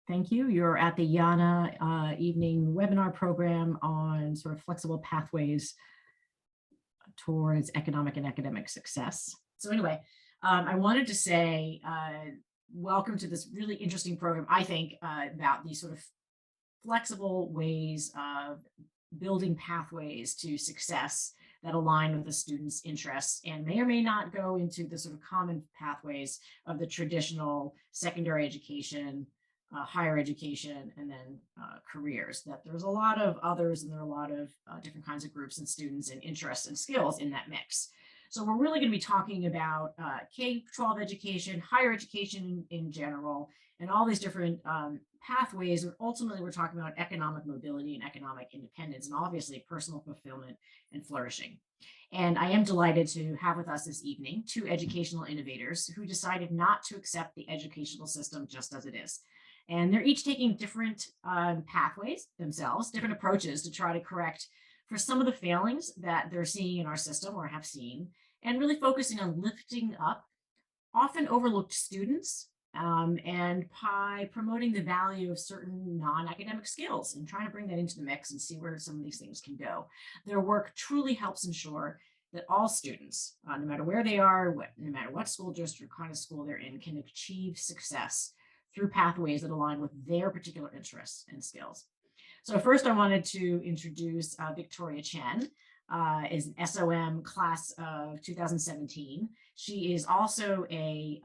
Thank you. You're at the Yana evening webinar program on sort of flexible pathways towards economic and academic success. So anyway, I wanted to say welcome to this really interesting program, I think, about these sort of flexible ways of building pathways to success that align with the student's interests and may or may not go into the sort of common pathways of the traditional secondary education, higher education, and then careers. That there's a lot of others, and there are a lot of different kinds of groups and students and interests and skills in that mix. So we're really going to be talking about K-12 education, higher education in general, and all these different pathways. And ultimately, we're talking about economic mobility and economic independence, and obviously personal fulfillment and flourishing. And I am delighted to have with us this evening two educational innovators who decided not to accept the educational system just as it is. And they're each taking different pathways themselves, different approaches to try to correct for some of the failings that they're seeing in our system or have seen, and really focusing on lifting up often overlooked students and by promoting the value of certain non-academic skills and trying to bring that into the mix and see where some of these things can go. Their work truly helps ensure that all students, no matter where they are, no matter what school district or kind of school they're in, can achieve success through pathways that align with their particular interests and skills. So first I wanted to introduce Victoria Chen, is an SOM class of 2017. She is also a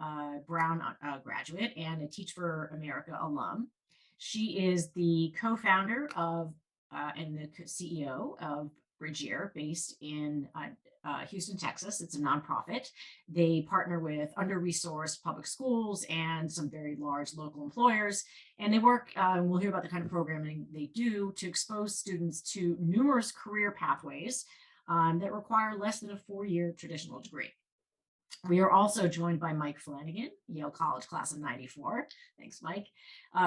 Brown graduate and a Teach for America alum. She is the co-founder of and the CEO of Bridgeyear, based in Houston, Texas. It's a nonprofit. They partner with under-resourced public schools and some very large local employers. And they work, we'll hear about the kind of programming they do to expose students to numerous career pathways that require less than a 4-year traditional degree. We are also joined by Mike Flanagan, Yale College class of 94. Thanks, Mike,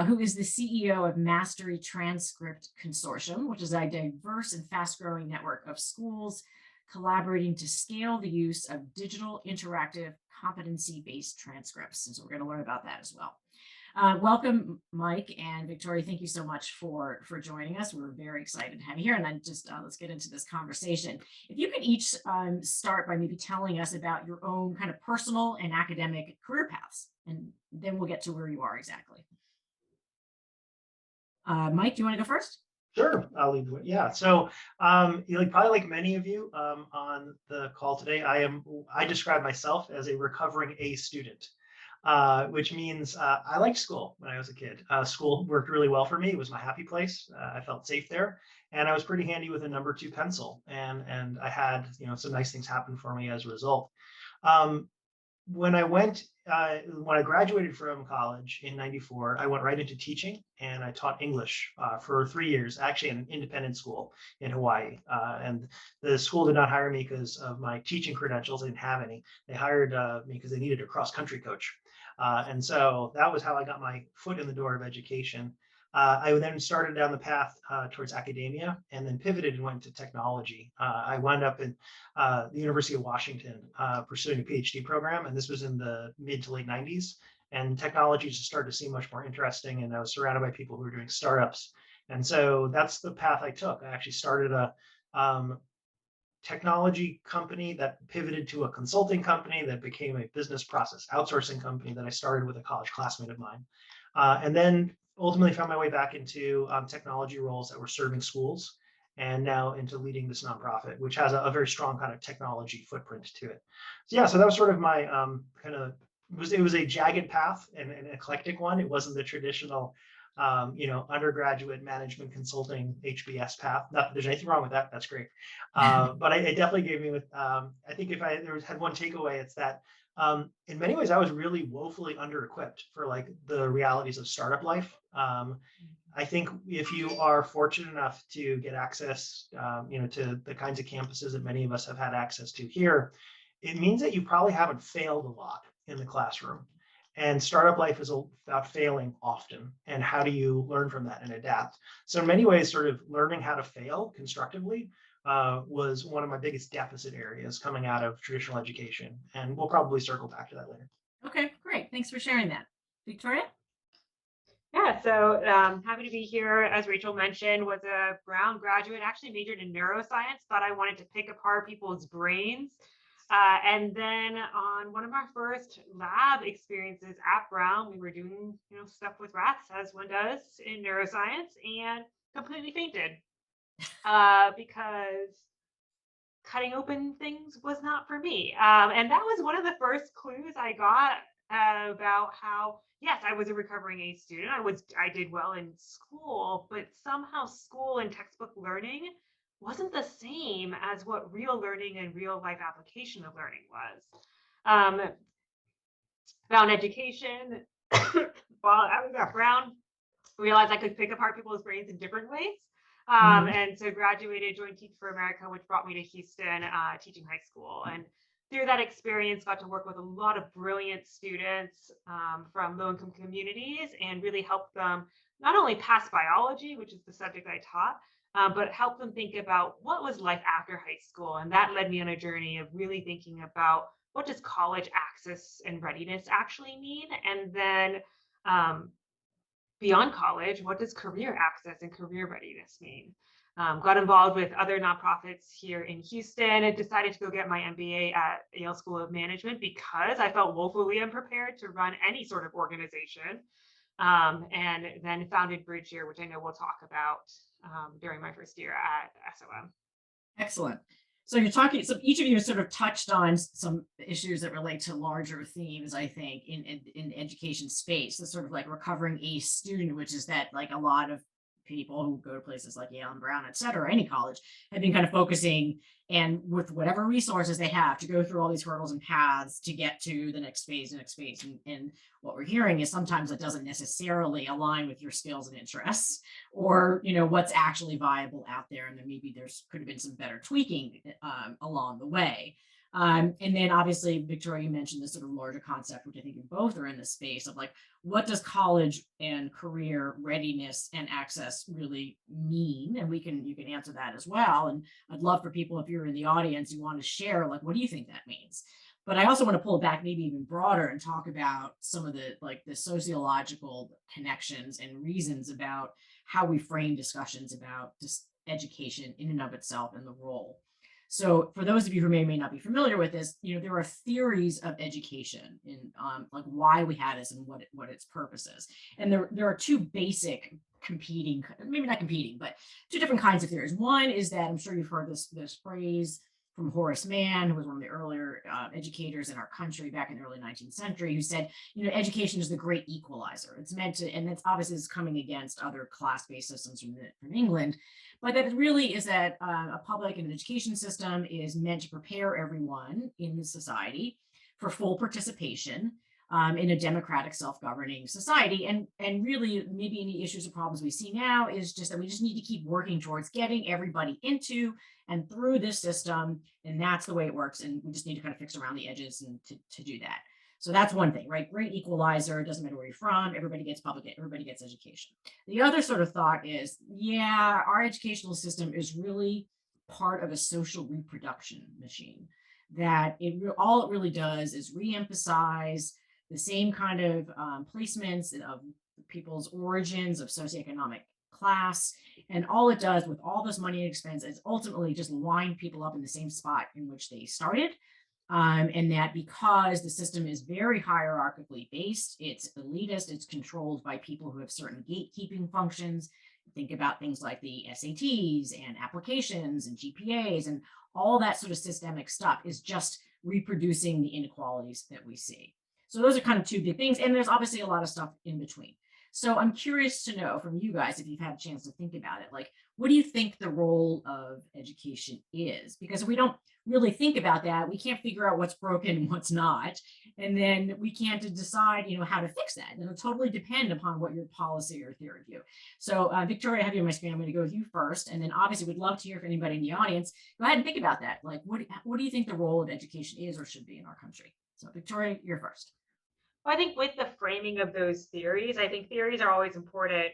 who is the CEO of Mastery Transcript Consortium, which is a diverse and fast-growing network of schools collaborating to scale the use of digital, interactive, competency-based transcripts. And so we're going to learn about that as well. Welcome, Mike and Victoria. Thank you so much for joining us. We're very excited to have you here. And then just let's get into this conversation. If you could each start by maybe telling us about your own kind of personal and academic career paths, and then we'll get to where you are exactly. Mike, do you want to go first? Sure, I'll lead the way. Yeah, so probably like many of you on the call today, I describe myself as a recovering A student. Which means I liked school when I was a kid. School worked really well for me. It was my happy place. I felt safe there, and I was pretty handy with a number 2 pencil. And I had some nice things happen for me as a result. When I graduated from college in '94, I went right into teaching, and I taught English for 3 years, actually in an independent school in Hawaii. And the school did not hire me because of my teaching credentials. They didn't have any. They hired me because they needed a cross-country coach. And so that was how I got my foot in the door of education. I then started down the path towards academia, and then pivoted and went to technology. I wound up in the University of Washington pursuing a PhD program, and this was in the mid to late '90s. And technology just started to seem much more interesting, and I was surrounded by people who were doing startups. And so that's the path I took. I actually started a technology company that pivoted to a consulting company that became a business process outsourcing company that I started with a college classmate of mine. And then ultimately found my way back into technology roles that were serving schools, and now into leading this nonprofit, which has a very strong kind of technology footprint to it. So yeah, so that was sort of my it was a jagged path and an eclectic one. It wasn't the traditional undergraduate management consulting HBS path. Not that there's anything wrong with that. That's great. But it definitely gave me I think if I had one takeaway, it's that in many ways I was really woefully under-equipped for like the realities of startup life. I think if you are fortunate enough to get access, to the kinds of campuses that many of us have had access to here, it means that you probably haven't failed a lot in the classroom. And startup life is about failing often. And how do you learn from that and adapt? So in many ways, sort of learning how to fail constructively was one of my biggest deficit areas coming out of traditional education. And we'll probably circle back to that later. Okay, great. Thanks for sharing that. Victoria? Yeah, So happy to be here. As Rachel mentioned, was a Brown graduate, actually majored in neuroscience, thought I wanted to pick apart people's brains. And then on one of our first lab experiences at Brown, we were doing, stuff with rats, as one does in neuroscience, and completely fainted because cutting open things was not for me. And that was one of the first clues I got about how, yes, I was a recovering A student. I did well in school, but somehow school and textbook learning wasn't the same as what real learning and real life application of learning was. Found education while I was at Brown, realized I could pick apart people's brains in different ways. And so graduated, joined Teach for America, which brought me to Houston, teaching high school. And through that experience, got to work with a lot of brilliant students from low-income communities and really help them not only pass biology, which is the subject I taught, but help them think about what was life after high school. And that led me on a journey of really thinking about what does college access and readiness actually mean? And then beyond college, what does career access and career readiness mean? Got involved with other nonprofits here in Houston and decided to go get my MBA at Yale School of Management because I felt woefully unprepared to run any sort of organization. And then founded Bridge Year, which I know we'll talk about during my first year at SOM. Excellent. So you're talking, so each of you sort of touched on some issues that relate to larger themes, I think, in education space. The sort of like recovering A student, which is that like a lot of people who go to places like Yale and Brown, et cetera, any college, have been kind of focusing and with whatever resources they have to go through all these hurdles and paths to get to the next phase. And what we're hearing is sometimes it doesn't necessarily align with your skills and interests or, what's actually viable out there. And then maybe could have been some better tweaking along the way. And then obviously, Victoria, you mentioned this sort of larger concept, which I think you both are in the space of like, what does college and career readiness and access really mean? And you can answer that as well. And I'd love for people, if you're in the audience, you want to share, like, what do you think that means? But I also want to pull it back maybe even broader and talk about some of the sociological connections and reasons about how we frame discussions about just education in and of itself and the role. So for those of you who may or may not be familiar with this, there are theories of education in like why we have this and what its purpose is. And there are two basic competing, maybe not competing, but two different kinds of theories. One is that I'm sure you've heard this phrase from Horace Mann, who was one of the earlier educators in our country back in the early 19th century, who said, education is the great equalizer. It's meant to, and it's obviously is coming against other class-based systems from England, but that it really is that a public and an education system is meant to prepare everyone in society for full participation in a democratic, self-governing society. And really, maybe any issues or problems we see now is just that we just need to keep working towards getting everybody into and through this system. And that's the way it works. And we just need to kind of fix around the edges and to do that. So that's one thing, right? Great equalizer. It doesn't matter where you're from. Everybody gets everybody gets education. The other sort of thought is, yeah, our educational system is really part of a social reproduction machine. That all it really does is reemphasize the same kind of placements of people's origins of socioeconomic class. And all it does with all this money and expense is ultimately just line people up in the same spot in which they started. And that because the system is very hierarchically based, it's elitist, it's controlled by people who have certain gatekeeping functions. Think about things like the SATs and applications and GPAs and all that sort of systemic stuff is just reproducing the inequalities that we see. So those are kind of two big things. And there's obviously a lot of stuff in between. So I'm curious to know from you guys, if you've had a chance to think about it, like, what do you think the role of education is? Because if we don't really think about that, we can't figure out what's broken and what's not. And then we can't decide, how to fix that. And it'll totally depend upon what your policy or theory view. So Victoria, I have you on my screen. I'm going to go with you first. And then obviously we'd love to hear from anybody in the audience. Go ahead and think about that. Like, what do you think the role of education is or should be in our country? So Victoria, you're first. Well, I think with the framing of those theories, I think theories are always important,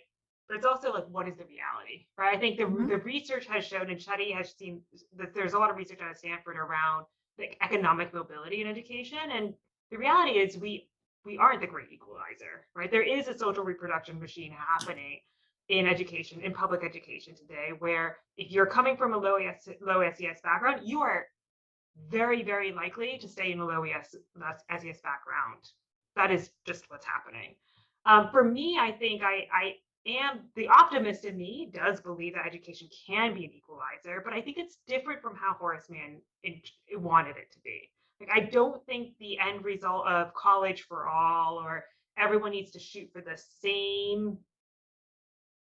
but it's also like, what is the reality, right? I think the research has shown, and Chetty has seen that there's a lot of research out of Stanford around like economic mobility in education. And the reality is we we aren't the great equalizer, right? There is a social reproduction machine happening in education, in public education today, where if you're coming from a low SES background, you are very, very likely to stay in a low SES background. That is just what's happening. For me, I think I am the optimist in me does believe that education can be an equalizer, but I think it's different from how Horace Mann wanted it to be. Like, I don't think the end result of college for all or everyone needs to shoot for the same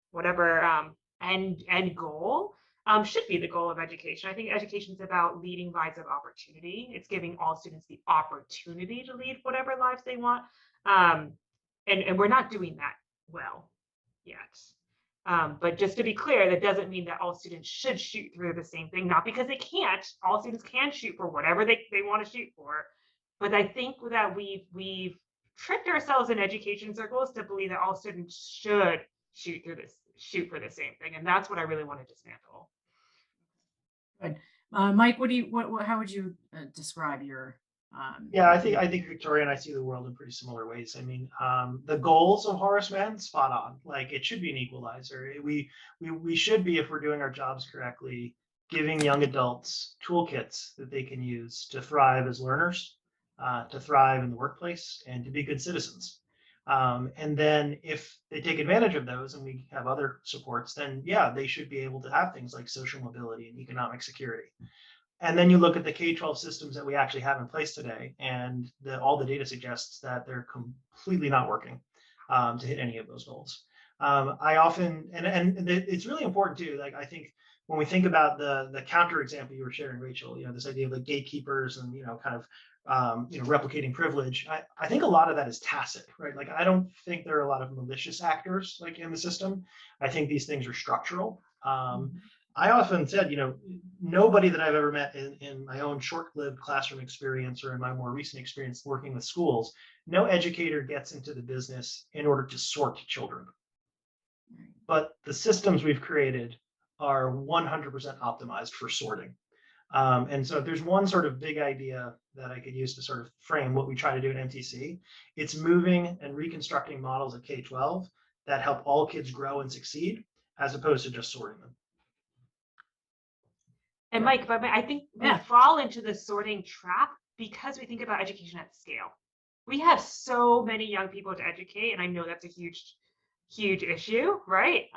whatever end goal should be the goal of education. I think education is about leading lives of opportunity. It's giving all students the opportunity to lead whatever lives they want. And we're not doing that well yet. But just to be clear, that doesn't mean that all students should shoot through the same thing, not because they can't. All students can shoot for whatever they want to shoot for. But I think that we've tricked ourselves in education circles to believe that all students should shoot for the same thing. And that's what I really want to dismantle. Good. Mike, how would you describe your Yeah, I think Victoria and I see the world in pretty similar ways. I mean, the goals of Horace Mann, spot on. Like, it should be an equalizer. We should be, if we're doing our jobs correctly, giving young adults toolkits that they can use to thrive as learners, to thrive in the workplace, and to be good citizens. And then if they take advantage of those and we have other supports, then yeah, they should be able to have things like social mobility and economic security. And then you look at the K-12 systems that we actually have in place today, and all the data suggests that they're completely not working to hit any of those goals. I often, and it's really important too, like, I think when we think about the counter example you were sharing, Rachel, this idea of like gatekeepers and, kind of, replicating privilege, I think a lot of that is tacit, right? Like, I don't think there are a lot of malicious actors like in the system. I think these things are structural. I often said, nobody that I've ever met in my own short-lived classroom experience or in my more recent experience working with schools, no educator gets into the business in order to sort children. But the systems we've created are 100% optimized for sorting. And so if there's one sort of big idea that I could use to sort of frame what we try to do at MTC, it's moving and reconstructing models at K-12 that help all kids grow and succeed, as opposed to just sorting them. And Mike, but I think we fall into the sorting trap because we think about education at scale. We have so many young people to educate, and I know that's a huge, huge issue, right?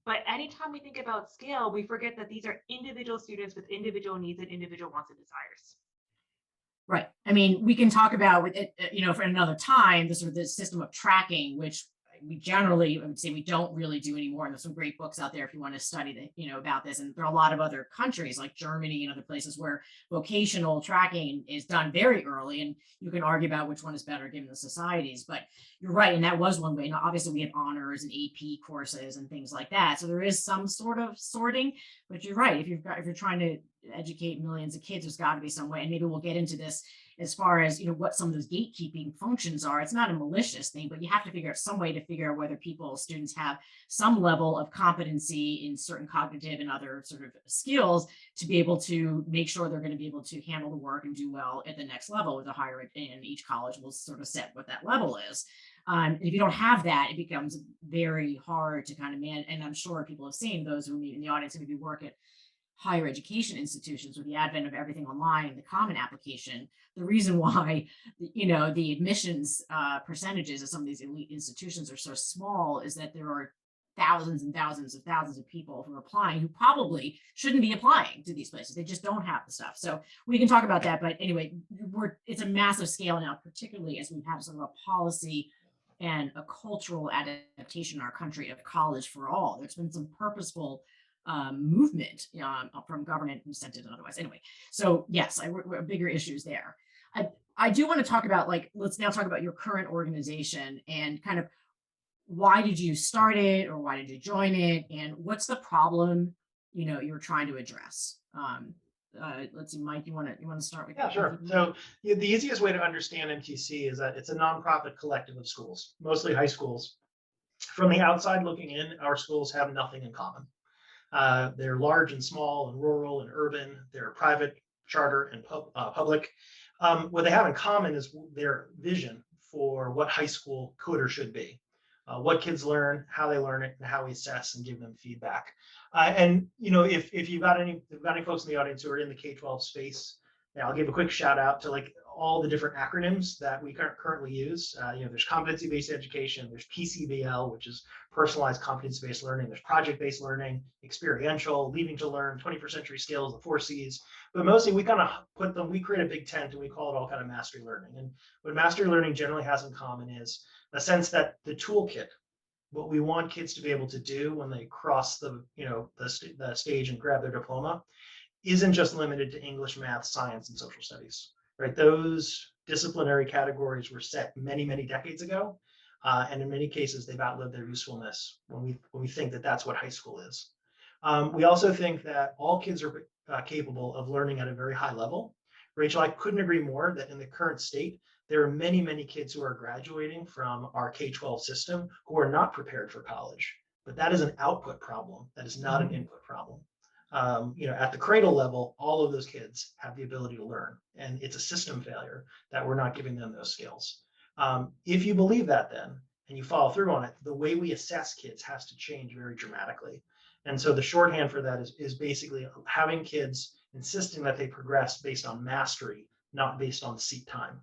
But anytime we think about scale, we forget that these are individual students with individual needs and individual wants and desires. Right. I mean, we can talk about with it, for another time, the sort of the system of tracking, which we generally, I would say, we don't really do anymore. And there's some great books out there if you want to study about this. And there are a lot of other countries like Germany and other places where vocational tracking is done very early. And you can argue about which one is better given the societies. But you're right. And that was one way. Now, obviously, we had honors and AP courses and things like that. So there is some sort of sorting. But you're right. If you're trying to educate millions of kids, there's got to be some way. And maybe we'll get into this as far as what some of those gatekeeping functions are. It's not a malicious thing, but you have to figure out some way to figure out whether students have some level of competency in certain cognitive and other sort of skills to be able to make sure they're going to be able to handle the work and do well at the next level with a higher, and each college will sort of set what that level is. If you don't have that, it becomes very hard to kind of and I'm sure people have seen, those who in the audience who maybe work at higher education institutions with the advent of everything online and the Common Application, the reason why, the admissions percentages of some of these elite institutions are so small is that there are thousands and thousands of people who are applying who probably shouldn't be applying to these places. They just don't have the stuff. So we can talk about that. But anyway, it's a massive scale now, particularly as we have sort of a policy and a cultural adaptation in our country of college for all. There's been some purposeful movement from government incentives and otherwise. Anyway, so yes, we're bigger issues there. I do want to talk about, let's now talk about your current organization and kind of why did you start it or why did you join it, and what's the problem you're trying to address. Let's see, Mike, you want to start with? Yeah, sure. So the easiest way to understand MTC is that it's a nonprofit collective of schools, mostly high schools. From the outside looking in, our schools have nothing in common. They're large and small and rural and urban. They're private, charter, and public. What they have in common is their vision for what high school could or should be. What kids learn, how they learn it, and how we assess and give them feedback. And if you've got any folks in the audience who are in the K-12 space, I'll give a quick shout out to like all the different acronyms that we currently use. There's competency-based education, there's PCBL, which is personalized competency-based learning, there's project-based learning, experiential, leaving to learn, 21st century skills, the 4 Cs. But mostly we kind of we create a big tent and we call it all kind of mastery learning. And what mastery learning generally has in common is a sense that the toolkit, what we want kids to be able to do when they cross the stage and grab their diploma, isn't just limited to English, math, science, and social studies, right? Those disciplinary categories were set many, many decades ago. And in many cases, they've outlived their usefulness when we think that that's what high school is. We also think that all kids are capable of learning at a very high level. Rachel, I couldn't agree more that in the current state, there are many, many kids who are graduating from our K-12 system who are not prepared for college, but that is an output problem. That is not an input problem. At the cradle level, all of those kids have the ability to learn, and it's a system failure that we're not giving them those skills. If you believe that then, and you follow through on it, the way we assess kids has to change very dramatically. And so the shorthand for that is basically having kids insisting that they progress based on mastery, not based on seat time.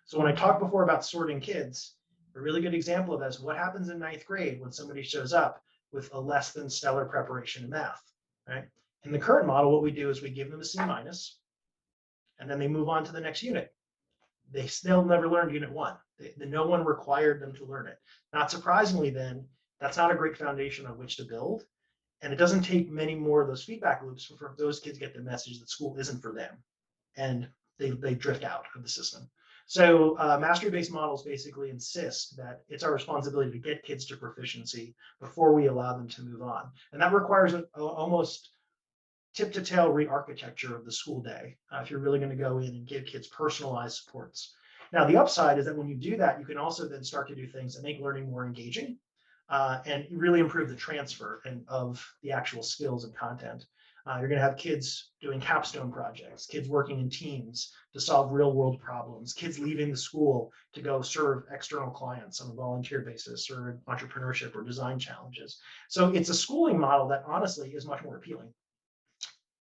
So when I talked before about sorting kids, a really good example of that is what happens in 9th grade when somebody shows up with a less than stellar preparation in math, right? In the current model, what we do is we give them a C-, and then they move on to the next unit. They still never learned unit 1. No one required them to learn it. Not surprisingly then, that's not a great foundation on which to build. And it doesn't take many more of those feedback loops for those kids get the message that school isn't for them. And they drift out of the system. So mastery-based models basically insist that it's our responsibility to get kids to proficiency before we allow them to move on. And that requires almost tip-to-tail re-architecture of the school day if you're really going to go in and give kids personalized supports. Now, the upside is that when you do that, you can also then start to do things that make learning more engaging and really improve the transfer of the actual skills and content. You're going to have kids doing capstone projects, kids working in teams to solve real world problems, kids leaving the school to go serve external clients on a volunteer basis or entrepreneurship or design challenges. So it's a schooling model that honestly is much more appealing.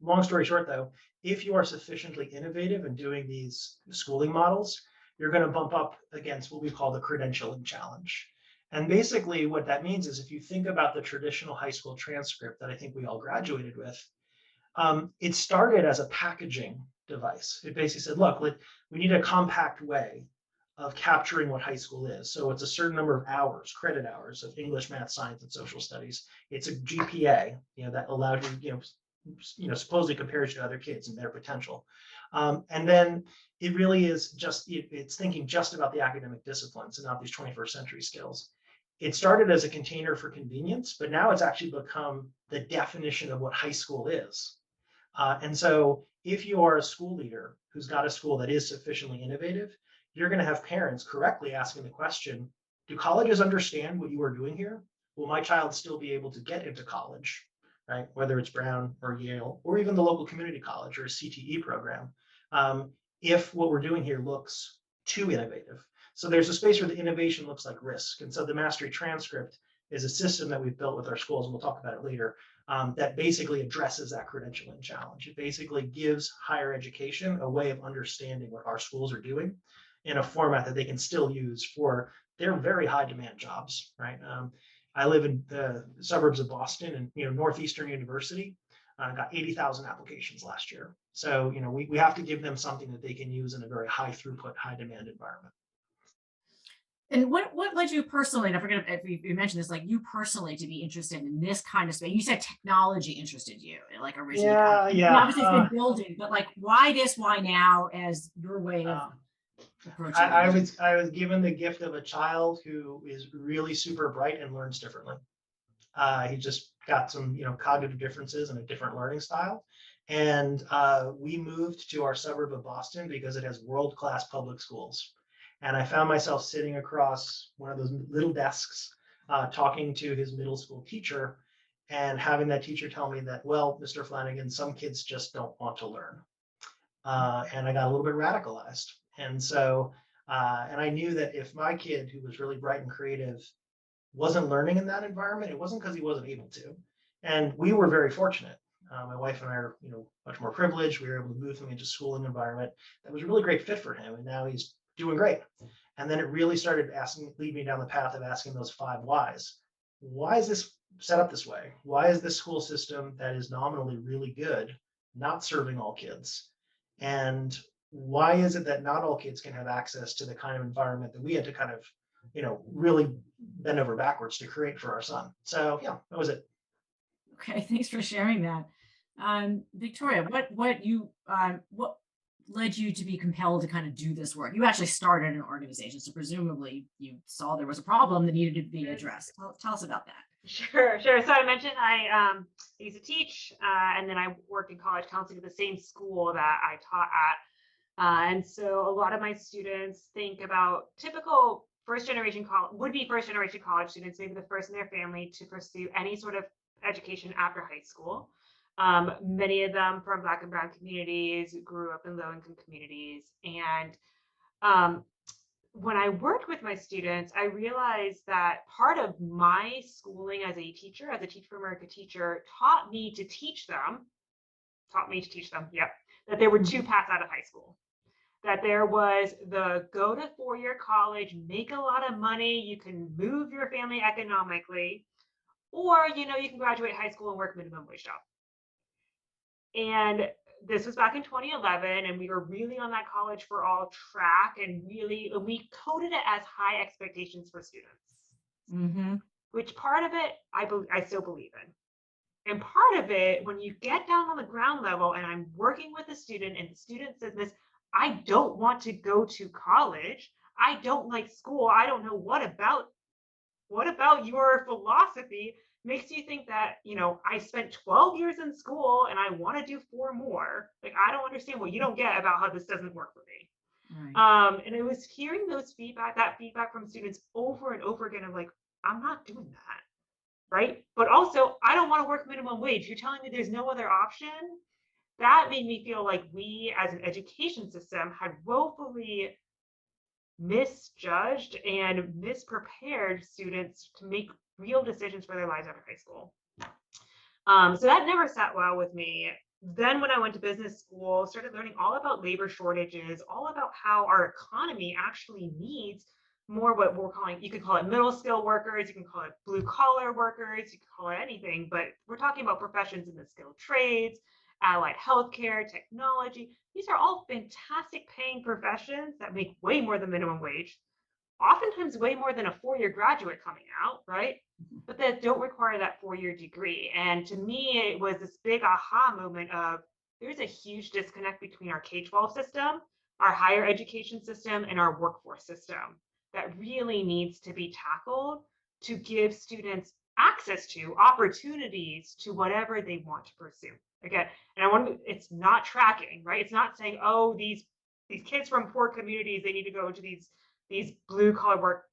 Long story short, though, if you are sufficiently innovative in doing these schooling models, you're going to bump up against what we call the credentialing challenge. And basically what that means is if you think about the traditional high school transcript that I think we all graduated with, it started as a packaging device. It basically said, look, we need a compact way of capturing what high school is. So it's a certain number of hours, credit hours of English, math, science, and social studies. It's a GPA, that allowed you, supposedly compares you to other kids and their potential. And then it really is just, it's thinking just about the academic disciplines and not these 21st century skills. It started as a container for convenience, but now it's actually become the definition of what high school is. And so if you are a school leader who's got a school that is sufficiently innovative, you're going to have parents correctly asking the question, do colleges understand what you are doing here? Will my child still be able to get into college, right? Whether it's Brown or Yale, or even the local community college or a CTE program, if what we're doing here looks too innovative. So there's a space where the innovation looks like risk. And so the Mastery Transcript is a system that we've built with our schools, and we'll talk about it later, that basically addresses that credentialing challenge. It basically gives higher education a way of understanding what our schools are doing in a format that they can still use for their very high demand jobs, right? I live in the suburbs of Boston, and Northeastern University got 80,000 applications last year. So we have to give them something that they can use in a very high throughput, high demand environment. And what led you personally, and I forget if you mentioned this, like you personally to be interested in this kind of space? You said technology interested you, like originally. Yeah. Obviously it's been building, but like why this, why now as your way of approaching it? I was given the gift of a child who is really super bright and learns differently. He just got some cognitive differences and a different learning style. And we moved to our suburb of Boston because it has world-class public schools. And I found myself sitting across one of those little desks, talking to his middle school teacher and having that teacher tell me that, well, Mr. Flanagan, some kids just don't want to learn. And I got a little bit radicalized. And so And I knew that if my kid, who was really bright and creative, wasn't learning in that environment, it wasn't because he wasn't able to. And we were very fortunate. My wife and I are, much more privileged. We were able to move him into a schooling environment that was a really great fit for him, and now he's doing great. And then it really started lead me down the path of asking those 5 whys. Why is this set up this way? Why is this school system that is nominally really good not serving all kids? And why is it that not all kids can have access to the kind of environment that we had to kind of, really bend over backwards to create for our son? So yeah, that was it. Okay, thanks for sharing that. Victoria, what led you to be compelled to kind of do this work? You actually started an organization, so presumably you saw there was a problem that needed to be addressed. Tell us about that. Sure, sure. So I mentioned I used to teach, and then I worked in college counseling at the same school that I taught at. And so a lot of my students think about typical first generation college students, maybe the first in their family to pursue any sort of education after high school. Many of them from Black and Brown communities, grew up in low income communities. And when I worked with my students, I realized that part of my schooling as a teacher, as a Teach for America teacher, taught me to teach them, yep, that there were 2 paths out of high school. That there was the go to 4-year college, make a lot of money, you can move your family economically, or, you can graduate high school and work minimum wage job. And this was back in 2011, and we were really on that college for all track, and we coded it as high expectations for students, which part of it I still believe in. And part of it, when you get down on the ground level and I'm working with a student and the student says this, I don't want to go to college. I don't like school. I don't know what about your philosophy makes you think that, I spent 12 years in school and I want to do 4 more. Like, I don't understand what you don't get about how this doesn't work for me. Right. And it was hearing that feedback from students over and over again of like, I'm not doing that. Right. But also, I don't want to work minimum wage. You're telling me there's no other option. That made me feel like we as an education system had woefully misjudged and misprepared students to make real decisions for their lives after high school. So that never sat well with me. Then when I went to business school, started learning all about labor shortages, all about how our economy actually needs more what we're calling, you could call it middle skill workers, you can call it blue collar workers, you can call it anything, but we're talking about professions in the skilled trades, allied healthcare, technology. These are all fantastic paying professions that make way more than minimum wage, oftentimes way more than a 4-year graduate coming out, right? But that don't require that 4-year degree. And to me, it was this big aha moment of there's a huge disconnect between our K-12 system, our higher education system, and our workforce system that really needs to be tackled to give students access to opportunities to whatever they want to pursue. Again, and it's not tracking, right? It's not saying, oh, these kids from poor communities, they need to go into these blue collar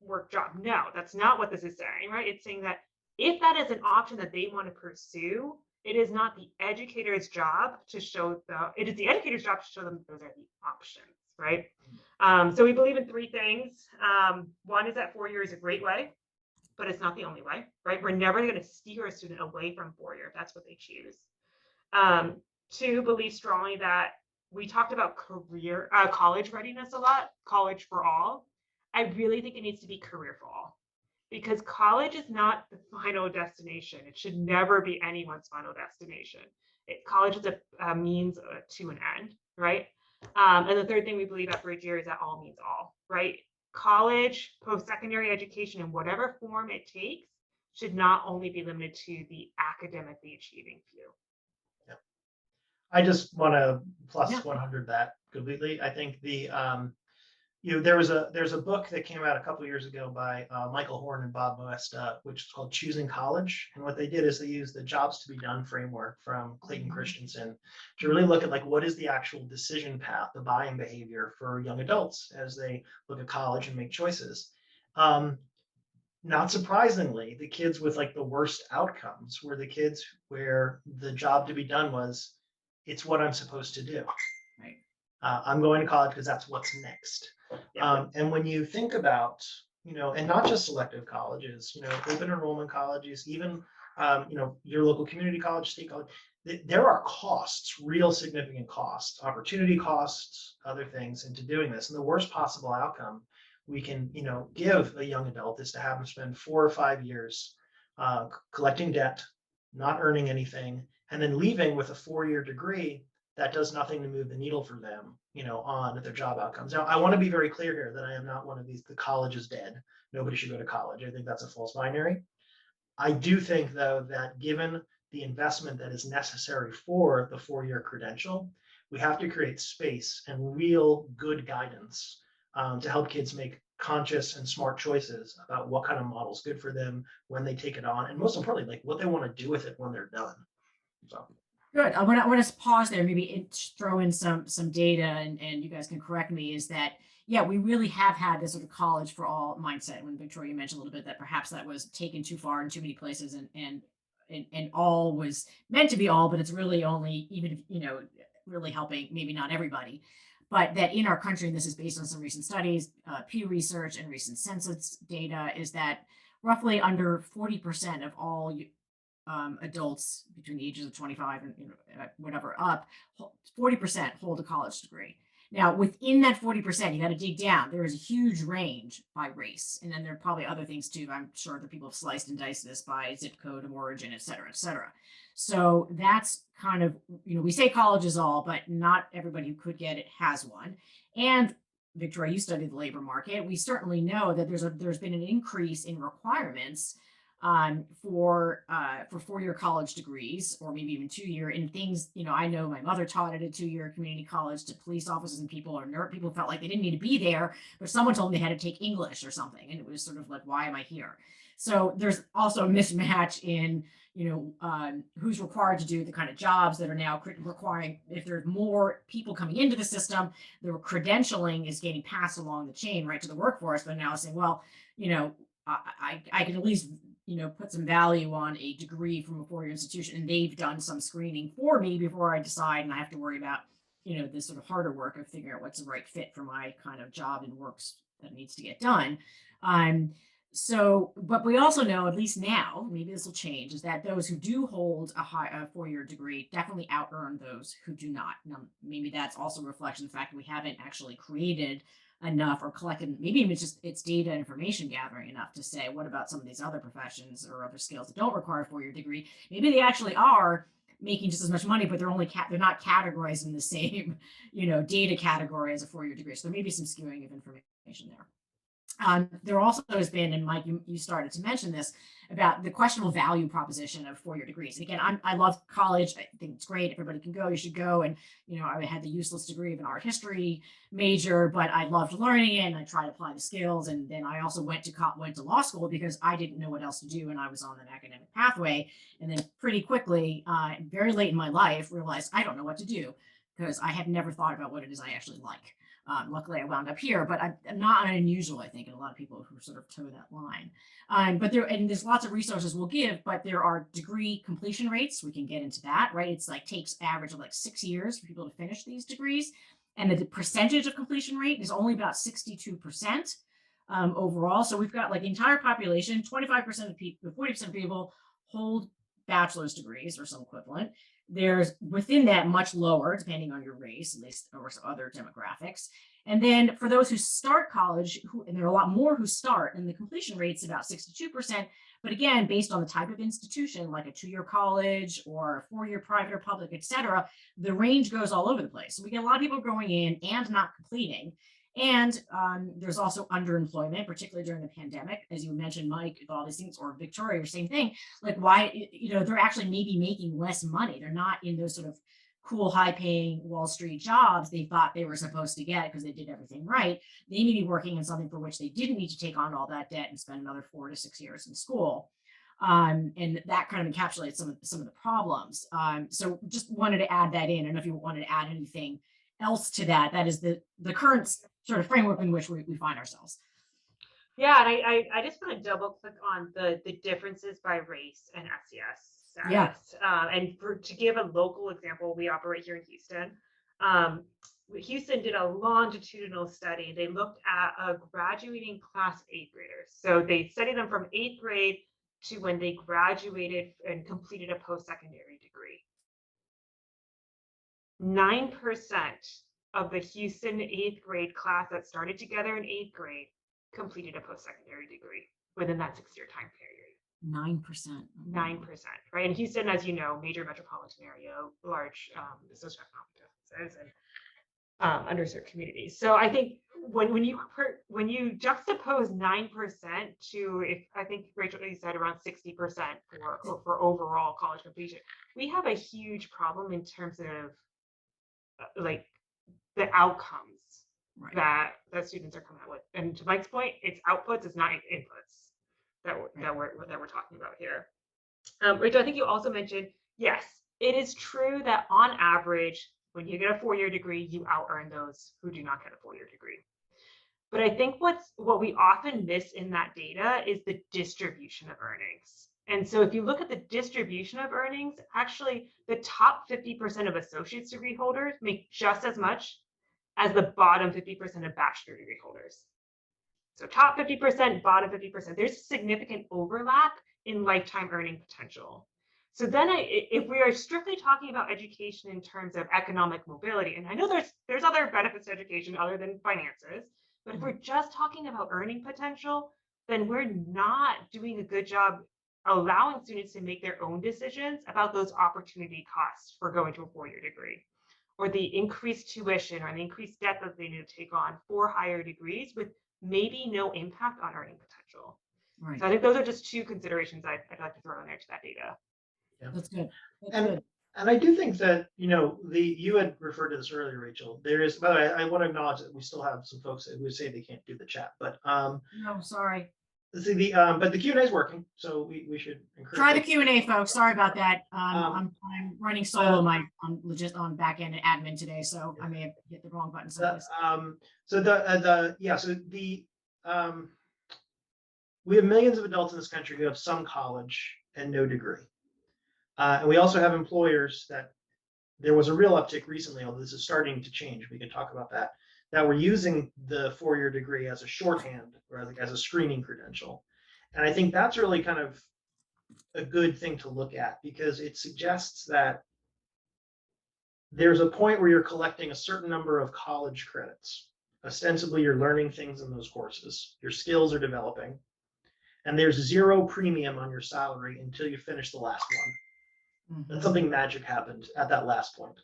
work job. No, that's not what this is saying, right? It's saying that if that is an option that they want to pursue, it is not the educator's job to show them, it is the educator's job to show them those are the options, right? So we believe in 3 things. One is that 4 years is a great way, but it's not the only way, right? We're never going to steer a student away from 4-year if that's what they choose. 2, believe strongly that we talked about college readiness a lot, college for all. I really think it needs to be career for all, because college is not the final destination. It should never be anyone's final destination. College is a means to an end, right? And the 3rd thing we believe at Bridgeyear is that all means all, right? College, post-secondary education in whatever form it takes should not only be limited to the academically achieving few. I just want to plus 100 that completely. I think there's a book that came out a couple of years ago by Michael Horn and Bob Moesta, which is called Choosing College. And what they did is they used the jobs to be done framework from Clayton Christensen to really look at like what is the actual decision path, the buying behavior for young adults as they look at college and make choices. Not surprisingly, the kids with like the worst outcomes were the kids where the job to be done was, it's what I'm supposed to do. Right. I'm going to college because that's what's next. Yeah. And when you think about, and not just selective colleges, open enrollment colleges, even, your local community college, state college, there are costs, real significant costs, opportunity costs, other things into doing this. And the worst possible outcome we can, give a young adult is to have them spend 4 or 5 years collecting debt, not earning anything, and then leaving with a 4-year degree that does nothing to move the needle for them, on their job outcomes. Now, I want to be very clear here that I am not one of these, the college is dead. Nobody should go to college. I think that's a false binary. I do think, though, that given the investment that is necessary for the 4-year credential, we have to create space and real good guidance to help kids make conscious and smart choices about what kind of model is good for them when they take it on, and most importantly, like what they want to do with it when they're done. So. Good. I want to pause there, maybe throw in some data, and you guys can correct me, is that, yeah, we really have had this sort of college for all mindset. When Victoria mentioned a little bit that perhaps that was taken too far in too many places, and all was meant to be all, but it's really only, even if, really helping maybe not everybody. But that in our country, and this is based on some recent studies, Pew Research and recent census data, is that roughly under 40% of all adults between the ages of 25 and whatever up, 40% hold a college degree. Now, within that 40%, you got to dig down. There is a huge range by race. And then there are probably other things too. I'm sure that people have sliced and diced this by zip code of origin, et cetera, et cetera. So that's kind of, we say college is all, but not everybody who could get it has one. And Victoria, you studied the labor market. We certainly know that there's been an increase in requirements for 4-year college degrees, or maybe even 2-year, in things, I know my mother taught at a 2-year community college to police officers and people, or people felt like they didn't need to be there, but someone told them they had to take English or something. And it was sort of like, why am I here? So there's also a mismatch in, who's required to do the kind of jobs that are now requiring, if there's more people coming into the system, the credentialing is getting passed along the chain right to the workforce, but now saying, well, I can at least, put some value on a degree from a 4-year institution, and they've done some screening for me before I decide, and I have to worry about, this sort of harder work of figuring out what's the right fit for my kind of job and works that needs to get done. So, but we also know, at least now, maybe this will change, is that those who do hold a 4-year degree definitely out earn those who do not. Now, maybe that's also a reflection of the fact that we haven't actually created enough or collected, maybe even just it's data information gathering enough to say, what about some of these other professions or other skills that don't require a 4-year degree? Maybe they actually are making just as much money, but they're they're not categorized in the same, data category as a 4-year degree. So there may be some skewing of information there. There also has been, and Mike, you started to mention this, about the questionable value proposition of 4-year degrees. And again, I love college. I think it's great. Everybody can go. You should go. And, I had the useless degree of an art history major, but I loved learning it, and I tried to apply the skills. And then I also went to law school because I didn't know what else to do, and I was on an academic pathway. And then pretty quickly, very late in my life, realized I don't know what to do, because I had never thought about what it is I actually like. Luckily, I wound up here, but I'm not unusual, I think, in a lot of people who sort of toe that line. But there's lots of resources we'll give, but there are degree completion rates. We can get into that, right? It's like takes average of like 6 years for people to finish these degrees. And the percentage of completion rate is only about 62% overall. So we've got like the entire population, 25% of people, 40% of people hold bachelor's degrees or some equivalent. There's within that much lower, depending on your race, at least, or other demographics. And then for those who start college, and there are a lot more who start, and the completion rate's about 62%. But again, based on the type of institution, like a 2-year college or a 4-year private or public, et cetera, the range goes all over the place. So we get a lot of people going in and not completing. And there's also underemployment, particularly during the pandemic, as you mentioned, Mike, with all these things, or Victoria, same thing. Like, why, they're actually maybe making less money. They're not in those sort of cool, high-paying Wall Street jobs they thought they were supposed to get because they did everything right. They may be working in something for which they didn't need to take on all that debt and spend another 4 to 6 years in school. And that kind of encapsulates some of the problems. So just wanted to add that in. I don't know if you wanted to add anything else to that. That is the current sort of framework in which we find ourselves. Yeah, and I just want to double click on the differences by race and SES status. Yeah. And to give a local example, we operate here in Houston. Houston did a longitudinal study. They looked at a graduating class of 8th graders. So they studied them from 8th grade to when they graduated and completed a post-secondary degree. 9% of the Houston 8th grade class that started together in 8th grade completed a post-secondary degree within that 6-year time period. 9%. 9%, right? And Houston, as you know, major metropolitan area, large socioeconomic differences and underserved communities. So I think when you juxtapose 9% to, if I think Rachel, you said around 60% for overall college completion, we have a huge problem in terms of like the outcomes Right. that students are coming out with. And to Mike's point, it's outputs, it's not inputs that we're talking about here. Rachel, I think you also mentioned, yes, it is true that on average, when you get a 4-year degree, you out earn those who do not get a 4-year degree. But I think what we often miss in that data is the distribution of earnings. And so if you look at the distribution of earnings, actually the top 50% of associate's degree holders make just as much as the bottom 50% of bachelor degree holders. So top 50%, bottom 50%, there's significant overlap in lifetime earning potential. So then if we are strictly talking about education in terms of economic mobility, and I know there's other benefits to education other than finances, but if we're just talking about earning potential, then we're not doing a good job allowing students to make their own decisions about those opportunity costs for going to a 4-year degree, or the increased tuition or the increased debt that they need to take on for higher degrees with maybe no impact on earning potential. Right. So I think those are just two considerations I'd like to throw in there to that data. Yeah. That's good. That's And good. and I do think that, you had referred to this earlier, Rachel. There is, by the way, I want to acknowledge that we still have some folks who say they can't do the chat, but No, sorry. but the Q&A is working, so we should encourage. Try the folks. Q&A, folks. Sorry about that. I'm running solo. I'm just on back end and admin today, so I may have hit the wrong button. We have millions of adults in this country who have some college and no degree. And we also have employers that there was a real uptick recently, although this is starting to change. We can talk about that were using the 4-year degree as a shorthand or like as a screening credential. And I think that's really kind of a good thing to look at, because it suggests that there's a point where you're collecting a certain number of college credits. Ostensibly, you're learning things in those courses. Your skills are developing. And there's 0 premium on your salary until you finish the last one. Mhm. That something magic happened at that last point.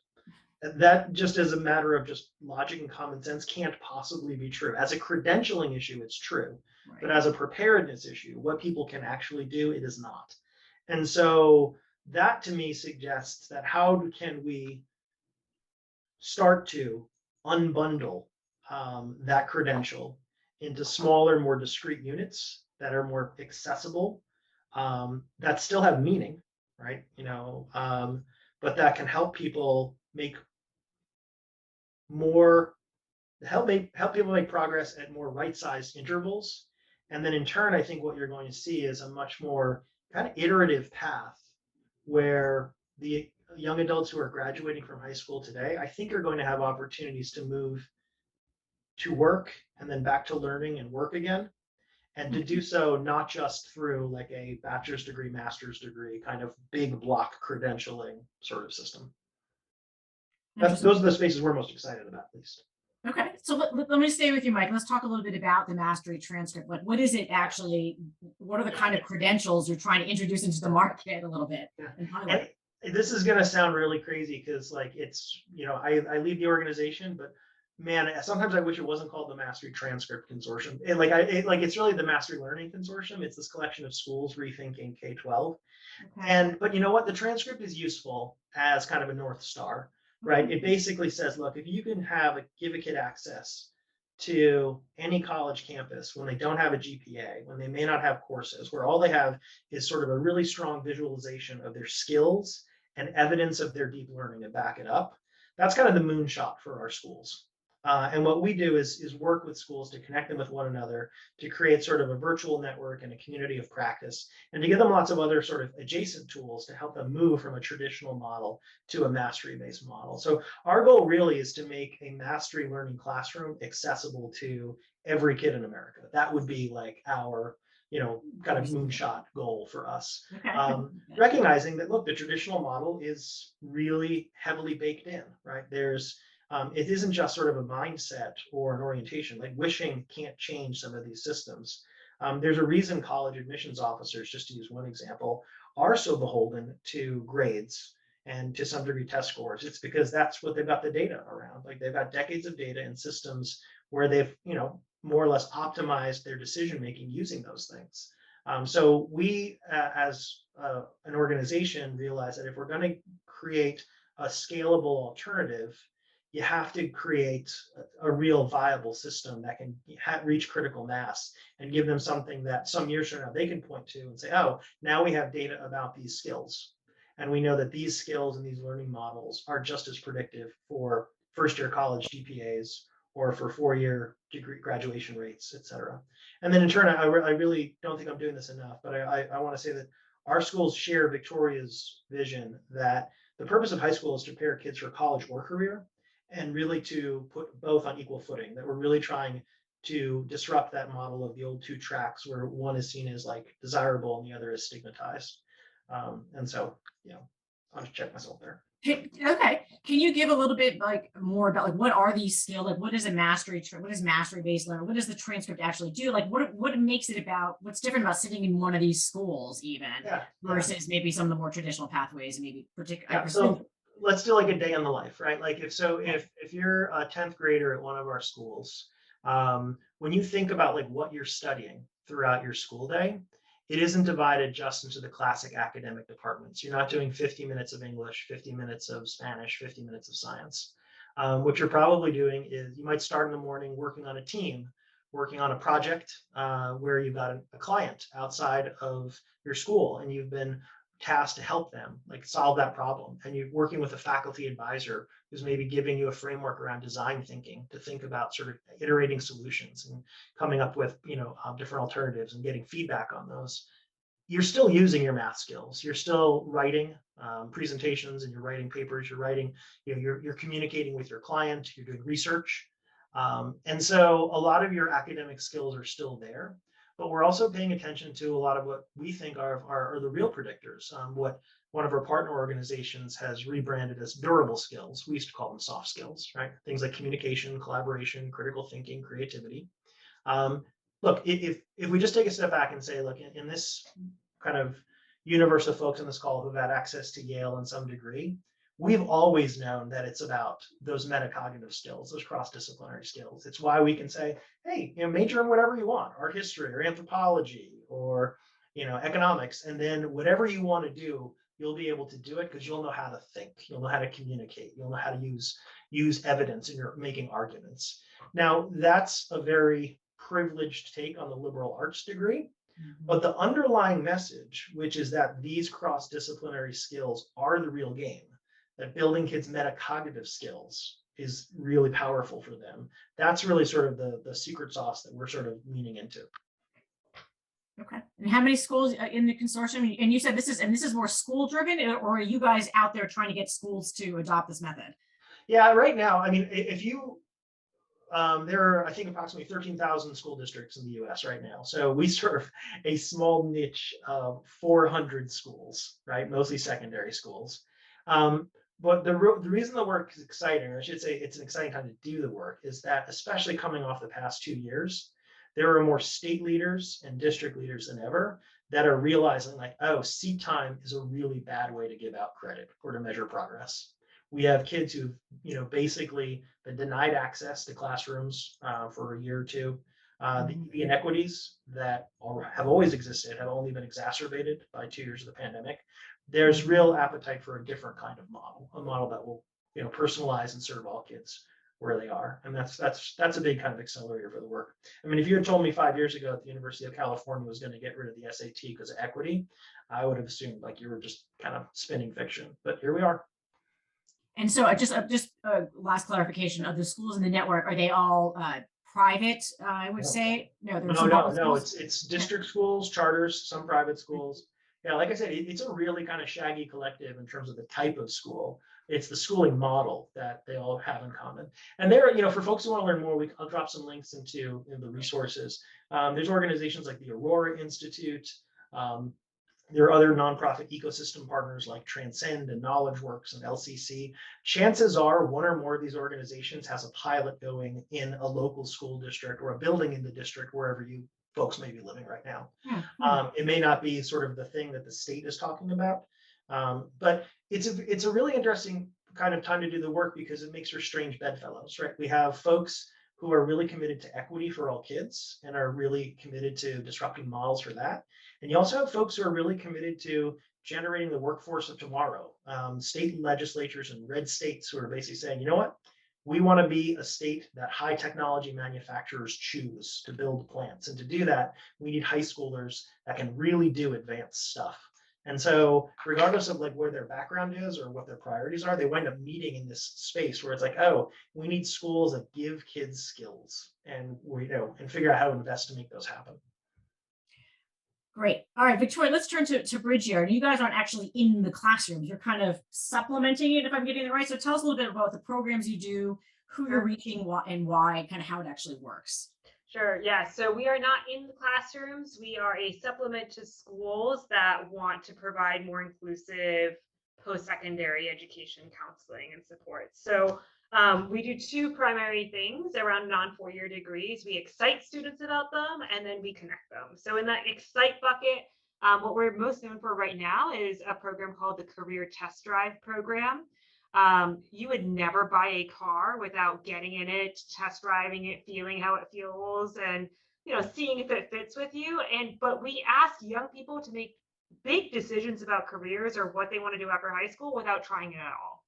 That, just as a matter of just logic and common sense, can't possibly be true. As a credentialing issue, it's true. Right. But as a preparedness issue, what people can actually do, it is not. And so that to me suggests that how can we start to unbundle that credential into smaller, more discrete units that are more accessible, that still have meaning, right? But that can help people make people make progress at more right-sized intervals. And then in turn, I think what you're going to see is a much more kind of iterative path where the young adults who are graduating from high school today, I think, are going to have opportunities to move to work and then back to learning and work again. And to do so not just through like a bachelor's degree, master's degree, kind of big block credentialing sort of system. Those are the spaces we're most excited about, at least. Okay, so let me stay with you, Mike. Let's talk a little bit about the mastery transcript. Like, what is it actually? What are the kind of credentials you're trying to introduce into the market a little bit? And this is going to sound really crazy because, like, it's, I lead the organization, but man, sometimes I wish it wasn't called the Mastery Transcript Consortium. It's really the Mastery Learning Consortium. It's this collection of schools rethinking K-12. Okay. But you know what? The transcript is useful as kind of a North Star. Right. It basically says, look, if you can give a kid access to any college campus when they don't have a GPA, when they may not have courses, where all they have is sort of a really strong visualization of their skills and evidence of their deep learning to back it up, that's kind of the moonshot for our schools. And what we do is work with schools to connect them with one another, to create sort of a virtual network and a community of practice, and to give them lots of other sort of adjacent tools to help them move from a traditional model to a mastery-based model. So our goal really is to make a mastery learning classroom accessible to every kid in America. That would be like our, kind of moonshot goal for us. Okay. Recognizing that, look, the traditional model is really heavily baked in, right? It isn't just sort of a mindset or an orientation. Like wishing can't change some of these systems. There's a reason college admissions officers, just to use one example, are so beholden to grades and to some degree test scores. It's because that's what they've got the data around. Like they've got decades of data and systems where they've, more or less optimized their decision making using those things. So we, as an organization, realize that if we're going to create a scalable alternative, you have to create a real viable system that can reach critical mass and give them something that some years from now they can point to and say, oh, now we have data about these skills. And we know that these skills and these learning models are just as predictive for first-year college GPAs or for four-year degree graduation rates, et cetera. And then in turn, I really don't think I'm doing this enough, but I want to say that our schools share Victoria's vision that the purpose of high school is to prepare kids for college or career, and really to put both on equal footing, that we're really trying to disrupt that model of the old two tracks where one is seen as like desirable and the other is stigmatized. And so, I'll just check myself there. Okay. Can you give a little bit like more about like what are these skills? Like what is a what is mastery based learning? What does the transcript actually do? Like what makes it about what's different about sitting in one of these schools even versus maybe some of the more traditional pathways, maybe particular. So let's do like a day in the life, right? Like if you're a 10th grader at one of our schools, when you think about like what you're studying throughout your school day, it isn't divided just into the classic academic departments. You're not doing 50 minutes of English, 50 minutes of Spanish, 50 minutes of science. What you're probably doing is you might start in the morning working on a team, working on a project where you've got a client outside of your school and you've been tasked to help them like solve that problem. And you're working with a faculty advisor who's maybe giving you a framework around design thinking to think about sort of iterating solutions and coming up with, different alternatives and getting feedback on those. You're still using your math skills. You're still writing presentations and you're writing papers. You're writing, you're communicating with your client. You're doing research. And so a lot of your academic skills are still there. But we're also paying attention to a lot of what we think are the real predictors. What one of our partner organizations has rebranded as durable skills. We used to call them soft skills, right? Things like communication, collaboration, critical thinking, creativity. Look, if we just take a step back and say, look, in this kind of universe of folks on this call who've had access to Yale in some degree, we've always known that it's about those metacognitive skills, those cross-disciplinary skills. It's why we can say, hey, major in whatever you want, art history or anthropology or economics, and then whatever you want to do, you'll be able to do it because you'll know how to think, you'll know how to communicate, you'll know how to use evidence in your making arguments. Now, that's a very privileged take on the liberal arts degree. But the underlying message, which is that these cross-disciplinary skills are the real game, that building kids' metacognitive skills is really powerful for them. That's really sort of the secret sauce that we're sort of leaning into. Okay. And how many schools in the consortium? And you said this is more school driven, or are you guys out there trying to get schools to adopt this method? Yeah, right now, I mean, if you there are, I think, approximately 13,000 school districts in the US right now. So we serve a small niche of 400 schools, right? Mostly secondary schools. But the reason the work is exciting, or I should say it's an exciting time to do the work, is that especially coming off the past 2 years, there are more state leaders and district leaders than ever that are realizing like, oh, seat time is a really bad way to give out credit or to measure progress. We have kids who've, basically been denied access to classrooms for a year or two. The inequities that have always existed have only been exacerbated by 2 years of the pandemic. There's real appetite for a different kind of model, a model that will, personalize and serve all kids where they are. And that's a big kind of accelerator for the work. I mean, if you had told me 5 years ago that the University of California was going to get rid of the SAT because of equity, I would have assumed like you were just kind of spinning fiction. But here we are. And so just last clarification of the schools in the network, are they all private? I would No. say, no, there's No, some no, public no, schools. it's district schools, charters, some private schools. Yeah, like I said, it's a really kind of shaggy collective in terms of the type of school. It's the schooling model that they all have in common. And there, for folks who want to learn more, I'll drop some links into in the resources. There's organizations like the Aurora Institute. Um, there are other nonprofit ecosystem partners like Transcend and KnowledgeWorks and LCC. Chances are one or more of these organizations has a pilot going in a local school district or a building in the district, wherever you folks may be living right now. It may not be sort of the thing that the state is talking about, but it's a really interesting kind of time to do the work because it makes for strange bedfellows, right? We have folks who are really committed to equity for all kids and are really committed to disrupting models for that. And you also have folks who are really committed to generating the workforce of tomorrow. State legislatures in red states who are basically saying, you know what? We want to be a state that high technology manufacturers choose to build plants. And to do that, we need high schoolers that can really do advanced stuff. And so regardless of like where their background is or what their priorities are, they wind up meeting in this space where it's like, oh, we need schools that give kids skills and and figure out how to invest to make those happen. Great. All right, Victoria, let's turn to Bridge-Yard. You guys aren't actually in the classrooms. You're kind of supplementing it, if I'm getting it right. So tell us a little bit about the programs you do, who you're reaching, and why, kind of how it actually works. Sure. Yeah. So we are not in the classrooms. We are a supplement to schools that want to provide more inclusive post-secondary education counseling and support. So we do two primary things around non-4-year degrees. We excite students about them, and then we connect them. So in that excite bucket, what we're most known for right now is a program called the Career Test Drive Program. You would never buy a car without getting in it, test driving it, feeling how it feels, and seeing if it fits with you. But we ask young people to make big decisions about careers or what they want to do after high school without trying it at all.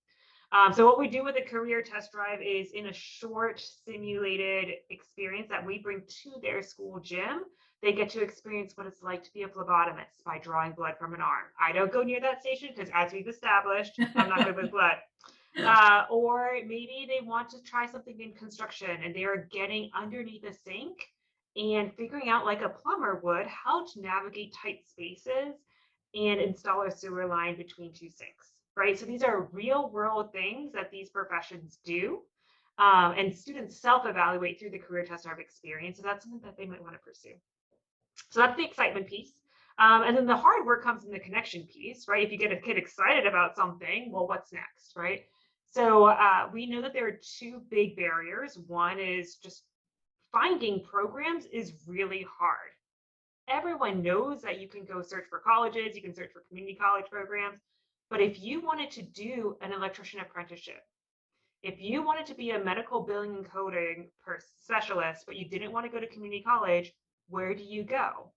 So what we do with a career test drive is in a short simulated experience that we bring to their school gym. They get to experience what it's like to be a phlebotomist by drawing blood from an arm. I don't go near that station because, as we've established, I'm not good with blood. Or maybe they want to try something in construction and they are getting underneath a sink and figuring out, like a plumber would, how to navigate tight spaces and install a sewer line between two sinks, right? So these are real world things that these professions do. And students self-evaluate through the career test drive experience. So that's something that they might want to pursue. So that's the excitement piece. And then the hard work comes in the connection piece, right? If you get a kid excited about something, well, what's next, right? So we know that there are two big barriers. One is just finding programs is really hard. Everyone knows that you can go search for colleges, you can search for community college programs, but if you wanted to do an electrician apprenticeship, if you wanted to be a medical billing and coding specialist, but you didn't want to go to community college, where do you go?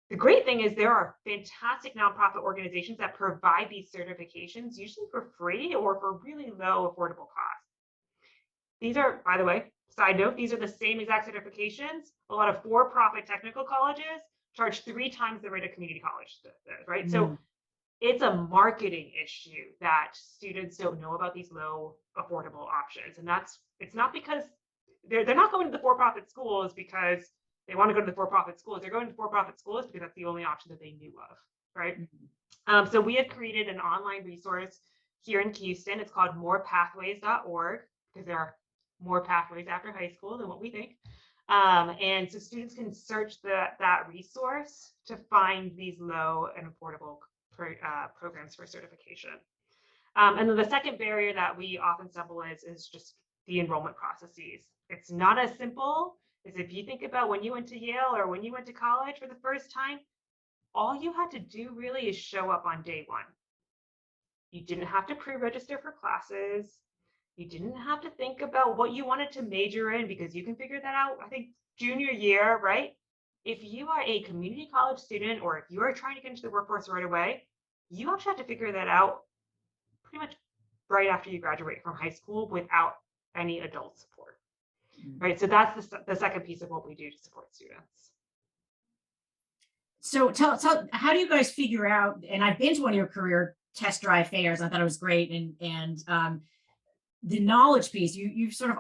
The great thing is there are fantastic nonprofit organizations that provide these certifications, usually for free or for really low affordable costs. These are, by the way, side note, these are the same exact certifications. A lot of for-profit technical colleges charge 3 times the rate of community college does, right? Mm. So it's a marketing issue that students don't know about these low affordable options. And it's not because they're not going to the for-profit schools because they want to go to the for-profit schools. They're going to for-profit schools because that's the only option that they knew of, right? Mm-hmm. So we have created an online resource here in Houston. It's called morepathways.org because there are more pathways after high school than what we think. And so students can search that resource to find these low and affordable programs for certification. And then the second barrier that we often stumble is just the enrollment processes. It's not as simple as if you think about when you went to Yale or when you went to college for the first time, all you had to do really is show up on day one. You didn't have to pre-register for classes. You didn't have to think about what you wanted to major in because you can figure that out, I think, junior year, right? If you are a community college student or if you are trying to get into the workforce right away, you actually have to figure that out pretty much right after you graduate from high school without any adult support, right? So that's the second piece of what we do to support students. So tell how do you guys figure out, and I've been to one of your career test drive fairs. I thought it was great. And the knowledge piece, you sort of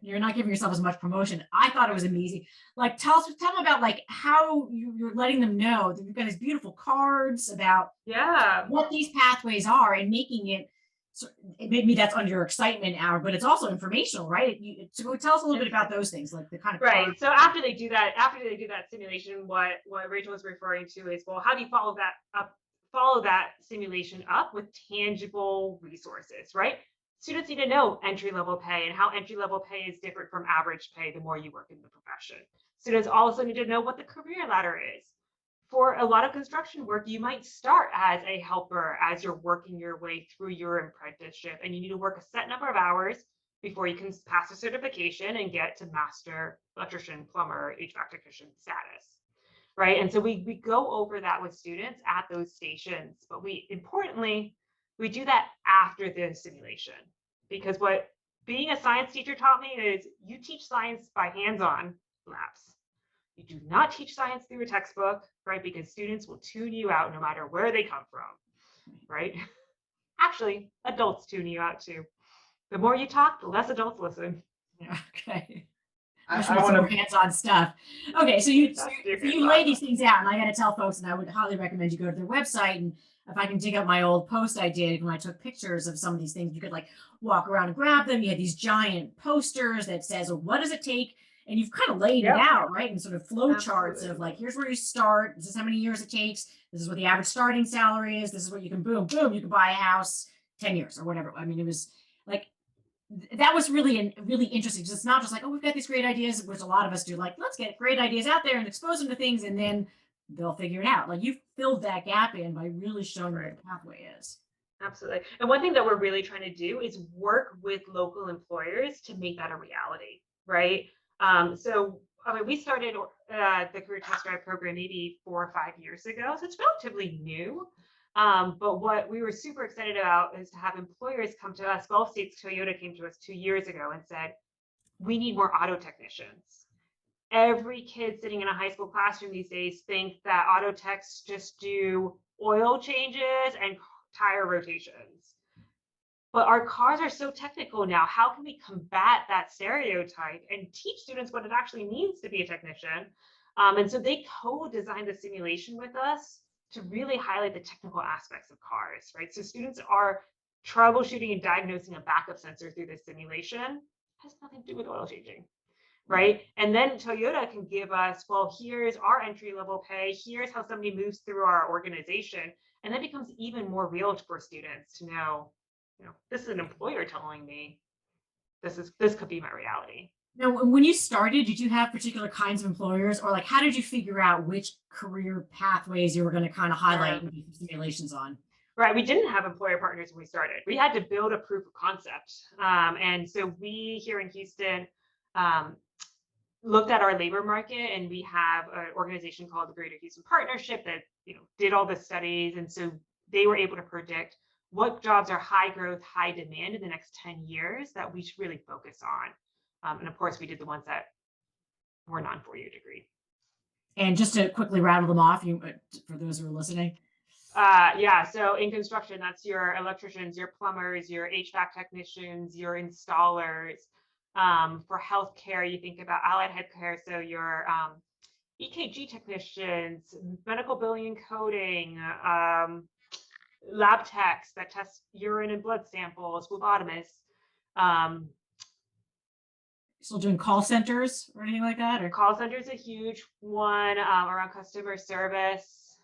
you're not giving yourself as much promotion. I thought it was amazing. Like, tell them about like how you're letting them know that you've got these beautiful cards about what these pathways are and making it. So maybe that's under your excitement hour, but it's also informational, right? So tell us a little bit about those things, like the kind of Right. cards. So after they do that simulation, what Rachel was referring to is, well, how do you follow that simulation up with tangible resources, right? Students need to know entry level pay and how entry level pay is different from average pay the more you work in the profession. Students also need to know what the career ladder is. For a lot of construction work, you might start as a helper as you're working your way through your apprenticeship, and you need to work a set number of hours before you can pass a certification and get to master electrician, plumber, HVAC technician status, right? And so we go over that with students at those stations, but importantly, we do that after the simulation, because what being a science teacher taught me is you teach science by hands-on labs. You do not teach science through a textbook, right? Because students will tune you out no matter where they come from, right? Actually, adults tune you out too. The more you talk, the less adults listen. Okay. I Some want more to. hands-on stuff. Okay, so you That's lay these things out, and I got to tell folks, and I would highly recommend you go to their website. And if I can dig up my old post I did when I took pictures of some of these things, you could like walk around and grab them. You had these giant posters that says, well, what does it take? And you've kind of laid it out, right? And sort of flow charts of like, here's where you start. This is how many years it takes. This is what the average starting salary is. This is what you can boom, you can buy a house 10 years or whatever. I mean, it was like, that was really interesting, because it's not just like, oh, we've got these great ideas, which a lot of us do. Like, let's get great ideas out there and expose them to things, and then they'll figure it out. Like, you've filled that gap in by really showing what the pathway is. Absolutely. And one thing that we're really trying to do is work with local employers to make that a reality, right? So I mean, we started the Career Test Drive program maybe 4 or 5 years ago, so it's relatively new. But what we were super excited about is to have employers come to us. Gulf States Toyota came to us 2 years ago and said, we need more auto technicians. Every kid sitting in a high school classroom these days think that auto techs just do oil changes and tire rotations. But our cars are so technical now. How can we combat that stereotype and teach students what it actually means to be a technician? And so they co-designed the simulation with us to really highlight the technical aspects of cars, right? So students are troubleshooting and diagnosing a backup sensor through this simulation. It has nothing to do with oil changing, right? And then Toyota can give us, well, here's our entry level pay. Here's how somebody moves through our organization. And that becomes even more real for students to know, this is an employer telling me this could be my reality. Now, when you started, did you have particular kinds of employers, or like, how did you figure out which career pathways you were going to kind of highlight and do simulations on? Right. We didn't have employer partners when we started. We had to build a proof of concept. And so we here in Houston looked at our labor market, and we have an organization called the Greater Houston Partnership that did all the studies. And so they were able to predict what jobs are high growth, high demand in the next 10 years that we should really focus on. And of course, we did the ones that were non-4-year degree. And just to quickly rattle them off, for those who are listening. So in construction, that's your electricians, your plumbers, your HVAC technicians, your installers. For healthcare, you think about allied healthcare, so your EKG technicians, medical billing and coding, lab techs that test urine and blood samples, phlebotomists. Still doing call centers or anything like that? Or Call center is a huge one around customer service.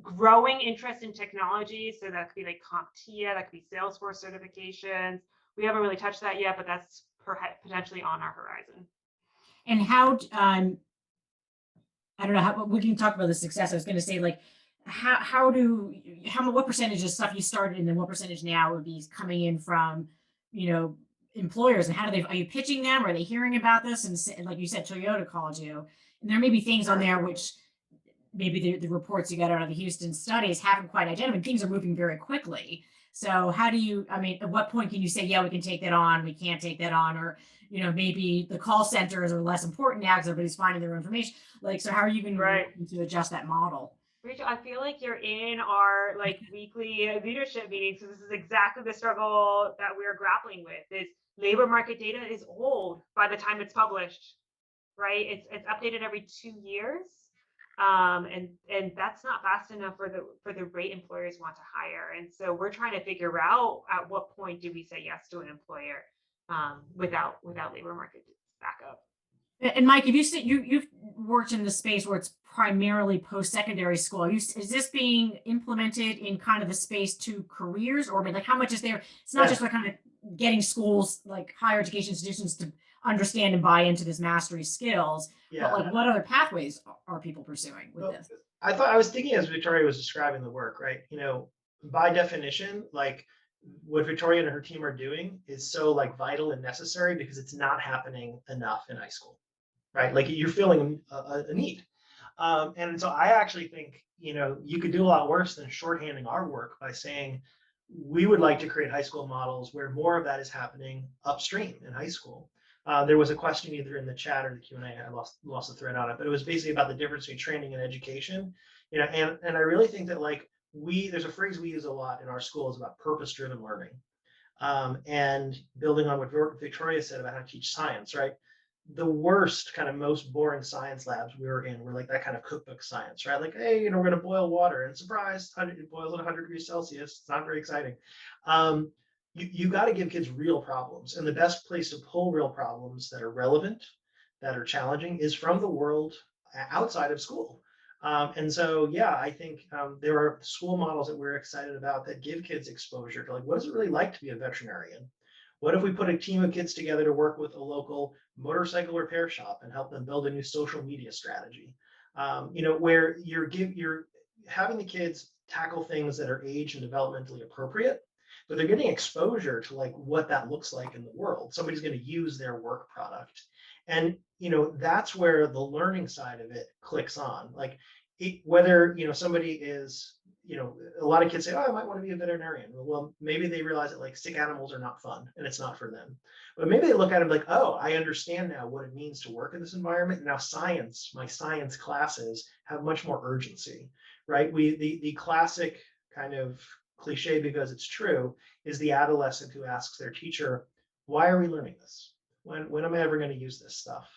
Growing interest in technology, so that could be like CompTIA, that could be Salesforce certifications. We haven't really touched that yet, but that's potentially on our horizon. And how, I don't know how we can talk about the success. I was going to say, like, what percentage of stuff you started and then what percentage now would be coming in from, employers, and how are you pitching them? Are they hearing about this? And like you said, Toyota called you, and there may be things on there which maybe the reports you got out of the Houston studies haven't quite identified. Things are moving very quickly. So how do you, at what point can you say, yeah, we can take that on, we can't take that on, or, maybe the call centers are less important now because everybody's finding their information. Like, so how are you going to adjust that model? Rachel, I feel like you're in our like weekly leadership meetings. So this is exactly the struggle that we're grappling with. Is labor market data is old by the time it's published, right? It's updated every 2 years, and that's not fast enough for the rate employers want to hire. And so we're trying to figure out at what point do we say yes to an employer without labor market backup. And Mike, if you see you've worked in the space where it's primarily post-secondary school, is this being implemented in kind of the space to careers, or I mean, like how much is there? It's not just like kind of getting schools like higher education institutions to understand and buy into this mastery skills, but like what other pathways are people pursuing with this? I was thinking as Victoria was describing the work, right? By definition, like what Victoria and her team are doing is so like vital and necessary because it's not happening enough in high school, right? Like you're feeling a need. And so I actually think, you could do a lot worse than shorthanding our work by saying, we would like to create high school models where more of that is happening upstream in high school. There was a question either in the chat or the Q&A, I lost the thread on it, but it was basically about the difference between training and education. And I really think that like there's a phrase we use a lot in our schools about purpose-driven learning. And building on what Victoria said about how to teach science, right? The worst kind of most boring science labs we were in were like that kind of cookbook science, right? Like, hey, we're going to boil water, and surprise, it boils at 100 degrees Celsius. It's not very exciting. You got to give kids real problems, and the best place to pull real problems that are relevant, that are challenging, is from the world outside of school. And so, yeah, I think there are school models that we're excited about that give kids exposure to like, what is it really like to be a veterinarian? What if we put a team of kids together to work with a local motorcycle repair shop and help them build a new social media strategy? Where you're having the kids tackle things that are age and developmentally appropriate, but they're getting exposure to like what that looks like in the world. Somebody's going to use their work product. And, that's where the learning side of it clicks on. Like whether, somebody is, a lot of kids say, oh, I might want to be a veterinarian. Well, maybe they realize that like sick animals are not fun and it's not for them. But maybe they look at it like, oh, I understand now what it means to work in this environment. Now my science classes have much more urgency, right? The classic kind of cliche, because it's true, is the adolescent who asks their teacher, why are we learning this? When am I ever going to use this stuff?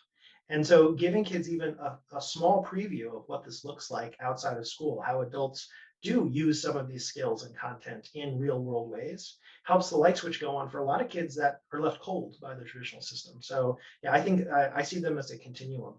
And so giving kids even a small preview of what this looks like outside of school, how adults do use some of these skills and content in real world ways, helps the light switch go on for a lot of kids that are left cold by the traditional system. So yeah, I think I see them as a continuum.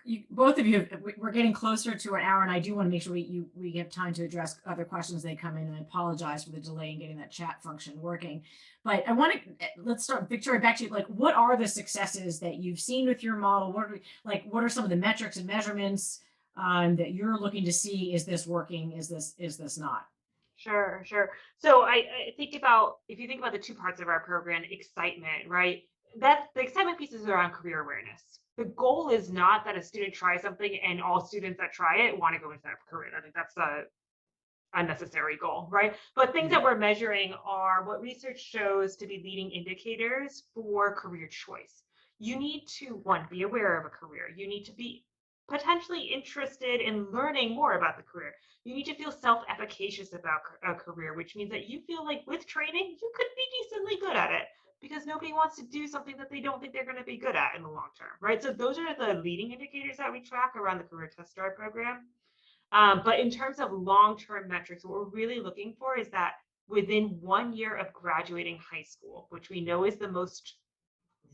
You both of you, we're getting closer to an hour, and I do want to make sure we have time to address other questions that come in, and I apologize for the delay in getting that chat function working. But I want to let's start, Victoria, back to you. Like, what are the successes that you've seen with your model? What are some of the metrics and measurements that you're looking to see? Is this working? Is this not? Sure. So I think if you think about the two parts of our program, excitement, right? That the excitement piece is around career awareness. The goal is not that a student tries something and all students that try it want to go into that career. I think that's a unnecessary goal, right? But things that we're measuring are what research shows to be leading indicators for career choice. You need to, one, be aware of a career. You need to be potentially interested in learning more about the career. You need to feel self-efficacious about a career, which means that you feel like with training, you could be decently good at it, because nobody wants to do something that they don't think they're going to be good at in the long term, right? So those are the leading indicators that we track around the Career Test Drive program. But in terms of long-term metrics, what we're really looking for is that within 1 year of graduating high school, which we know is the most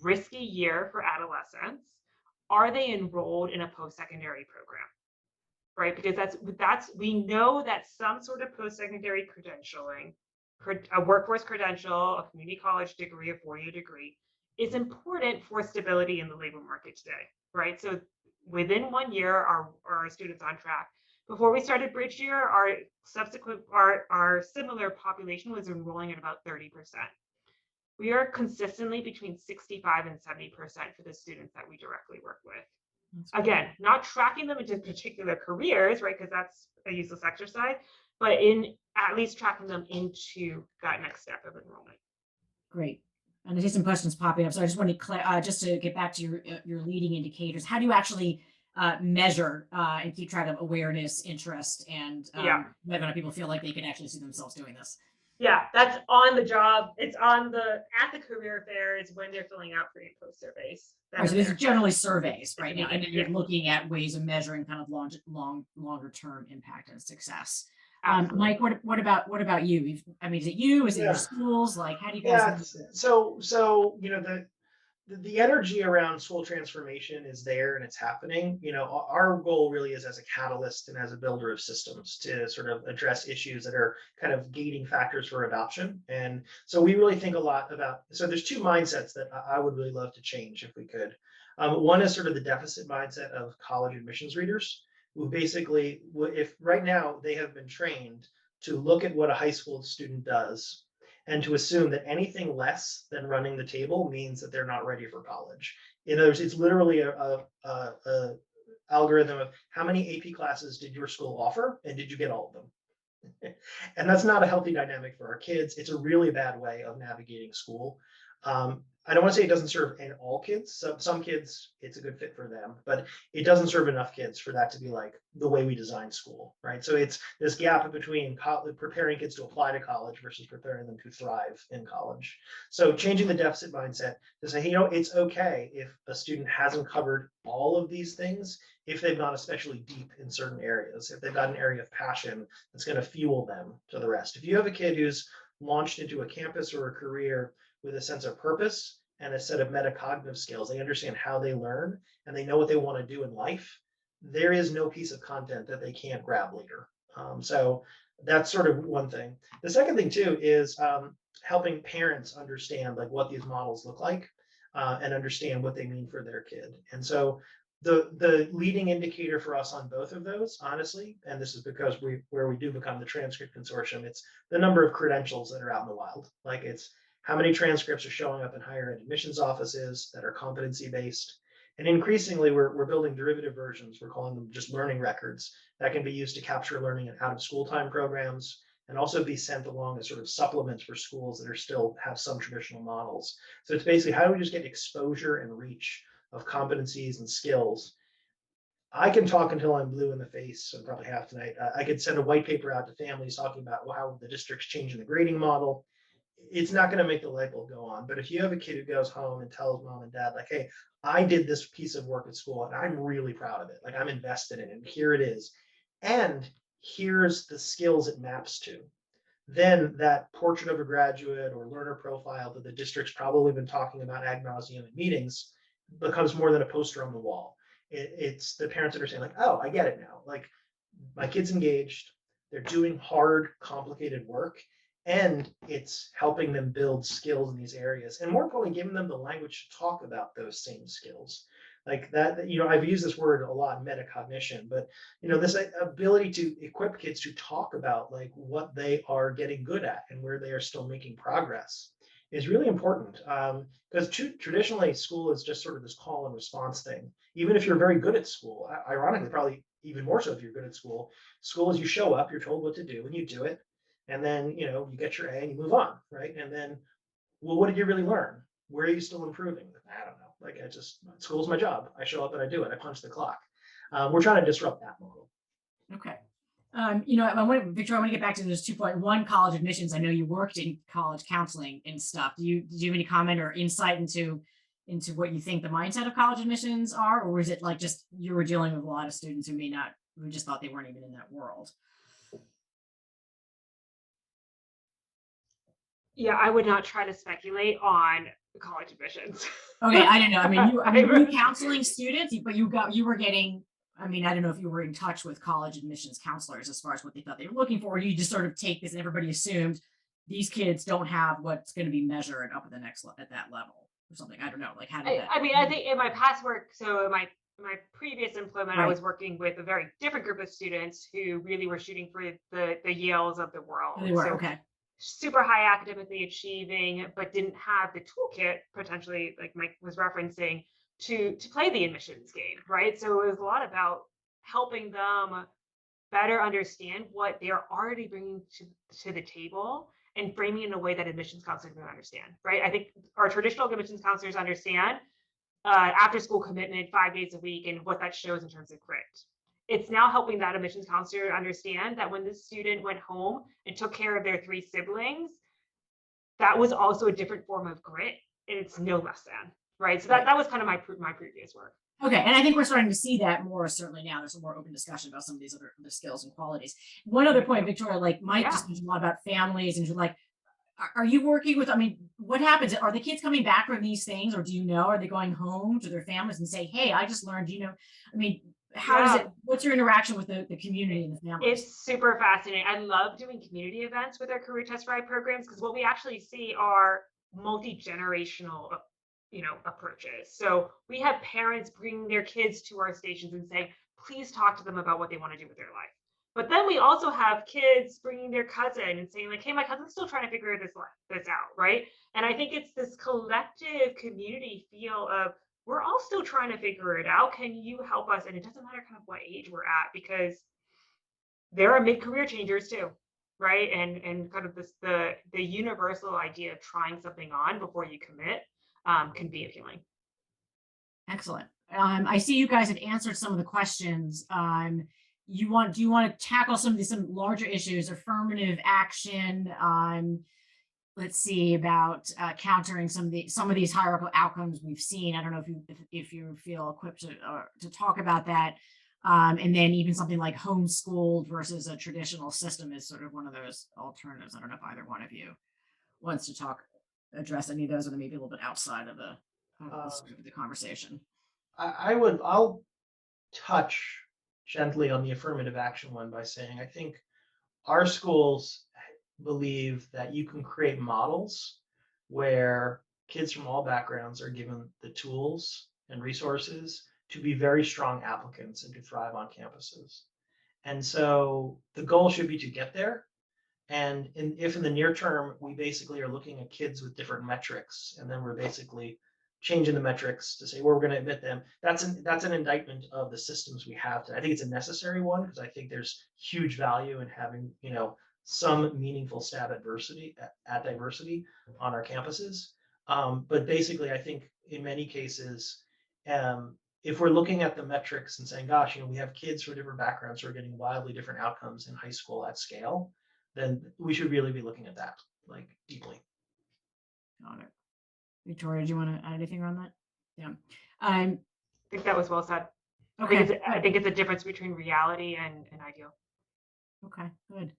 risky year for adolescents, are they enrolled in a post-secondary program, right? Because we know that some sort of post-secondary credentialing, a workforce credential, a community college degree, a 4-year degree, is important for stability in the labor market today, right? So within 1 year, are our students on track? Before we started Bridge Year, our similar population was enrolling at about 30%. We are consistently between 65 and 70% for the students that we directly work with. Again, not tracking them into particular careers, right? Because that's a useless exercise, but in at least tracking them into that next step of enrollment. Great. And I see some questions popping up. So I just want to just to get back to your leading indicators. How do you actually measure and keep track of awareness, interest, and Yeah. whether or not people feel like they can actually see themselves doing this. Yeah, that's on the job. It's on at the career fairs when they're filling out pre and post surveys. that Right, so are this there. is generally surveys At the right now, and then beginning, you're looking at ways of measuring kind of longer term impact and success. Absolutely. Mike, what about you? I mean, is it you? Is it your Yeah. schools? Like, how do you guys? Yeah, so the energy around school transformation is there and it's happening. Our goal really is as a catalyst and as a builder of systems to sort of address issues that are kind of gating factors for adoption. And so we really think a lot about, so there's two mindsets that I would really love to change if we could. One is sort of the deficit mindset of college admissions readers, who basically, if right now they have been trained to look at what a high school student does and to assume that anything less than running the table means that they're not ready for college. In other words, it's literally a algorithm of how many AP classes did your school offer and did you get all of them? And that's not a healthy dynamic for our kids. It's a really bad way of navigating school. I don't want to say it doesn't serve all kids. Some kids, it's a good fit for them, but it doesn't serve enough kids for that to be like the way we design school, right? So it's this gap between preparing kids to apply to college versus preparing them to thrive in college. So changing the deficit mindset to say, it's okay if a student hasn't covered all of these things, if they've gone especially deep in certain areas, if they've got an area of passion that's going to fuel them to the rest. If you have a kid who's launched into a campus or a career with a sense of purpose and a set of metacognitive skills, they understand how they learn and they know what they want to do in life, there is no piece of content that they can't grab later. So that's sort of one thing. The second thing too is helping parents understand like what these models look like and understand what they mean for their kid. And so the leading indicator for us on both of those, honestly, and this is because where we do become the transcript consortium, it's the number of credentials that are out in the wild. Like it's how many transcripts are showing up in higher ed admissions offices that are competency based. And increasingly, we're building derivative versions. We're calling them just learning records that can be used to capture learning in out of school time programs and also be sent along as sort of supplements for schools that are still have some traditional models. So it's basically how do we just get exposure and reach of competencies and skills. I can talk until I'm blue in the face, and probably have tonight. I could send a white paper out to families talking about how the district's changing the grading model. It's not going to make the light bulb go on. But if you have a kid who goes home and tells mom and dad, like, hey, I did this piece of work at school and I'm really proud of it. Like I'm invested in it. And here it is. And here's the skills it maps to. Then that portrait of a graduate or learner profile that the district's probably been talking about ad nauseum in meetings becomes more than a poster on the wall. It's the parents understand like, oh, I get it now. Like my kid's engaged, they're doing hard, complicated work, and it's helping them build skills in these areas. And more importantly, giving them the language to talk about those same skills. Like that, I've used this word a lot, metacognition, but this ability to equip kids to talk about like what they are getting good at and where they are still making progress is really important, because traditionally school is just sort of this call and response thing. Even if you're very good at school, ironically, probably even more so if you're good at school is you show up, you're told what to do and you do it. And then, you get your A and you move on, right? And then, well, what did you really learn? Where are you still improving? I don't know. Like school's my job. I show up and I do it. I punch the clock. We're trying to disrupt that model. Okay. Victor, I want to get back to this 2.1 college admissions. I know you worked in college counseling and stuff. Do you have any comment or insight into what you think the mindset of college admissions are, or is it like just you were dealing with a lot of students who just thought they weren't even in that world? Yeah, I would not try to speculate on college admissions. Okay, I don't know. I mean, you counseling students, but you were getting. I mean, I don't know if you were in touch with college admissions counselors as far as what they thought they were looking for. Or you just sort of take this and everybody assumed these kids don't have what's going to be measured up at at that level or something. I don't know. Like how did that? I mean, I think in my past work, so in my previous employment, Right. I was working with a very different group of students who really were shooting for the Yales of the world. They were So okay. super high academically achieving, but didn't have the toolkit potentially, like Mike was referencing, to play the admissions game, right? So it was a lot about helping them better understand what they're already bringing to the table and framing it in a way that admissions counselors don't understand, right? I think our traditional admissions counselors understand after school commitment 5 days a week and what that shows in terms of grit. It's now helping that admissions counselor understand that when this student went home and took care of their 3 siblings, that was also a different form of grit, and it's no less than, right? So that was kind of my previous work. Okay, and I think we're starting to see that more certainly now. There's a more open discussion about some of these other skills and qualities. One other point, Victoria, like Mike just mentioned a lot about families, and you're like, are you working with, I mean, what happens? Are the kids coming back from these things, or do you know, are they going home to their families and say, hey, I just learned, you know, I mean, how does it, what's your interaction with the community and the families? It's super fascinating. I love doing community events with our career test ride programs, because what we actually see are multi-generational, you know, approaches. So we have parents bringing their kids to our stations and saying, please talk to them about what they want to do with their life. But then we also have kids bringing their cousin and saying like, hey, my cousin's still trying to figure this out, right? And I think it's this collective community feel of, we're all still trying to figure it out. Can you help us? And it doesn't matter kind of what age we're at, because there are mid-career changers too, right? And kind of this the universal idea of trying something on before you commit can be appealing. Excellent. I see you guys have answered some of the questions. Do you want to tackle some larger issues, affirmative action? Let's see about countering some of these hierarchical outcomes we've seen. I don't know if you feel equipped to talk about that. And then even something like homeschooled versus a traditional system is sort of one of those alternatives. I don't know if either one of you wants to address any of those, or maybe a little bit outside of the conversation. I'll touch gently on the affirmative action one by saying, I think our schools believe that you can create models where kids from all backgrounds are given the tools and resources to be very strong applicants and to thrive on campuses. And so the goal should be to get there. And if in the near term, we basically are looking at kids with different metrics, and then we're basically changing the metrics to say, well, we're going to admit them. That's an indictment of the systems we have today. I think it's a necessary one, because I think there's huge value in having, you know, some meaningful stab at diversity on our campuses. But basically, I think in many cases, if we're looking at the metrics and saying, gosh, you know, we have kids from different backgrounds who are getting wildly different outcomes in high school at scale, then we should really be looking at that like deeply. Got it. Victoria, do you want to add anything on that? Yeah. I think that was well said. Okay. I think it's a difference between reality and ideal. Okay, good.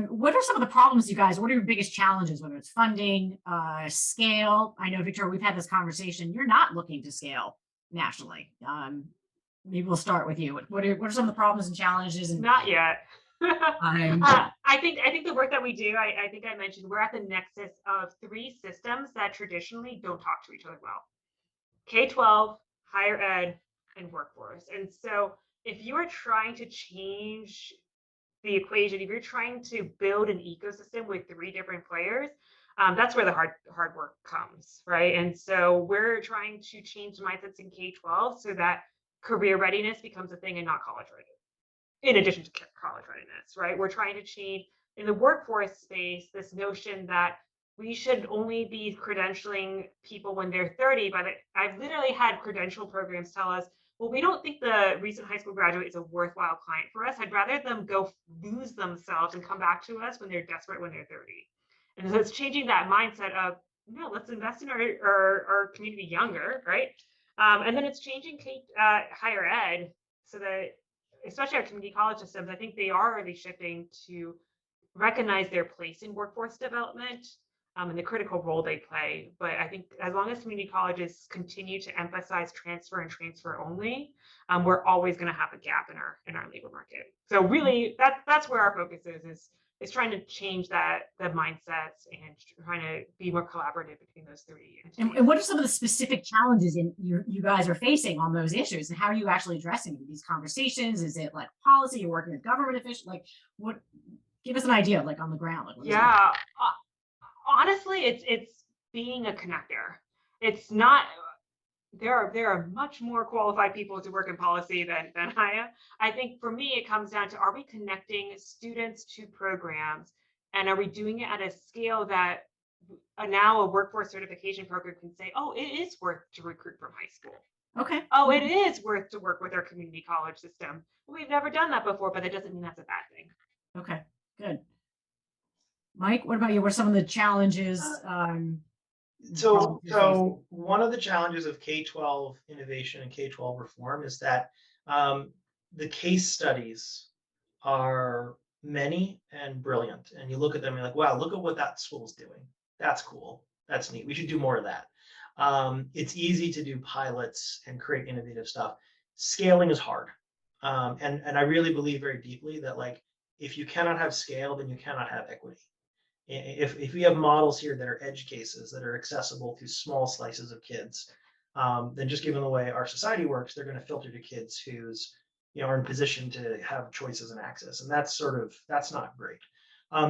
What are some of the problems, you guys? What are your biggest challenges, whether it's funding, scale? I know, Victoria, we've had this conversation. You're not looking to scale nationally. Maybe we'll start with you. What are some of the problems and challenges? And not yet. I think the work that we do, I think I mentioned, we're at the nexus of 3 systems that traditionally don't talk to each other well: K-12, higher ed, and workforce. And so if you are trying to change the equation, if you're trying to build an ecosystem with 3 different players, that's where the hard work comes, right? And so we're trying to change mindsets in K-12 so that career readiness becomes a thing and not college readiness. In addition to college readiness, right? We're trying to change in the workforce space this notion that we should only be credentialing people when they're 30. But I've literally had credential programs tell us, well, we don't think the recent high school graduate is a worthwhile client for us. I'd rather them go lose themselves and come back to us when they're desperate when they're 30. And so it's changing that mindset of, no, let's invest in our community younger, right? And then it's changing higher ed so that, especially our community college systems, I think they are really shifting to recognize their place in workforce development and the critical role they play. But I think as long as community colleges continue to emphasize transfer and transfer only, we're always going to have a gap in our labor market. So really, that's where our focus is trying to change the mindsets and trying to be more collaborative between those 3 entities. And what are some of the specific challenges you guys are facing on those issues, and how are you actually addressing these conversations? Is it like policy? You're working with government officials? Like, what? Give us an idea, like on the ground. Like, yeah, honestly, it's being a connector. It's not. There are much more qualified people to work in policy than I am. I think for me, it comes down to, are we connecting students to programs, and are we doing it at a scale that now a workforce certification program can say, oh, it is worth to recruit from high school. Okay. Oh, it is worth to work with our community college system. We've never done that before, but that doesn't mean that's a bad thing. Okay, good. Mike, what about you? What are some of the challenges? So one of the challenges of K-12 innovation and K-12 reform is that the case studies are many and brilliant. And you look at them and you're like, wow, look at what that school's doing. That's cool. That's neat. We should do more of that. It's easy to do pilots and create innovative stuff. Scaling is hard. And I really believe very deeply that, like, if you cannot have scale, then you cannot have equity. If we have models here that are edge cases that are accessible to small slices of kids, then just given the way our society works, they're going to filter to kids who's, are in position to have choices and access, and that's not great.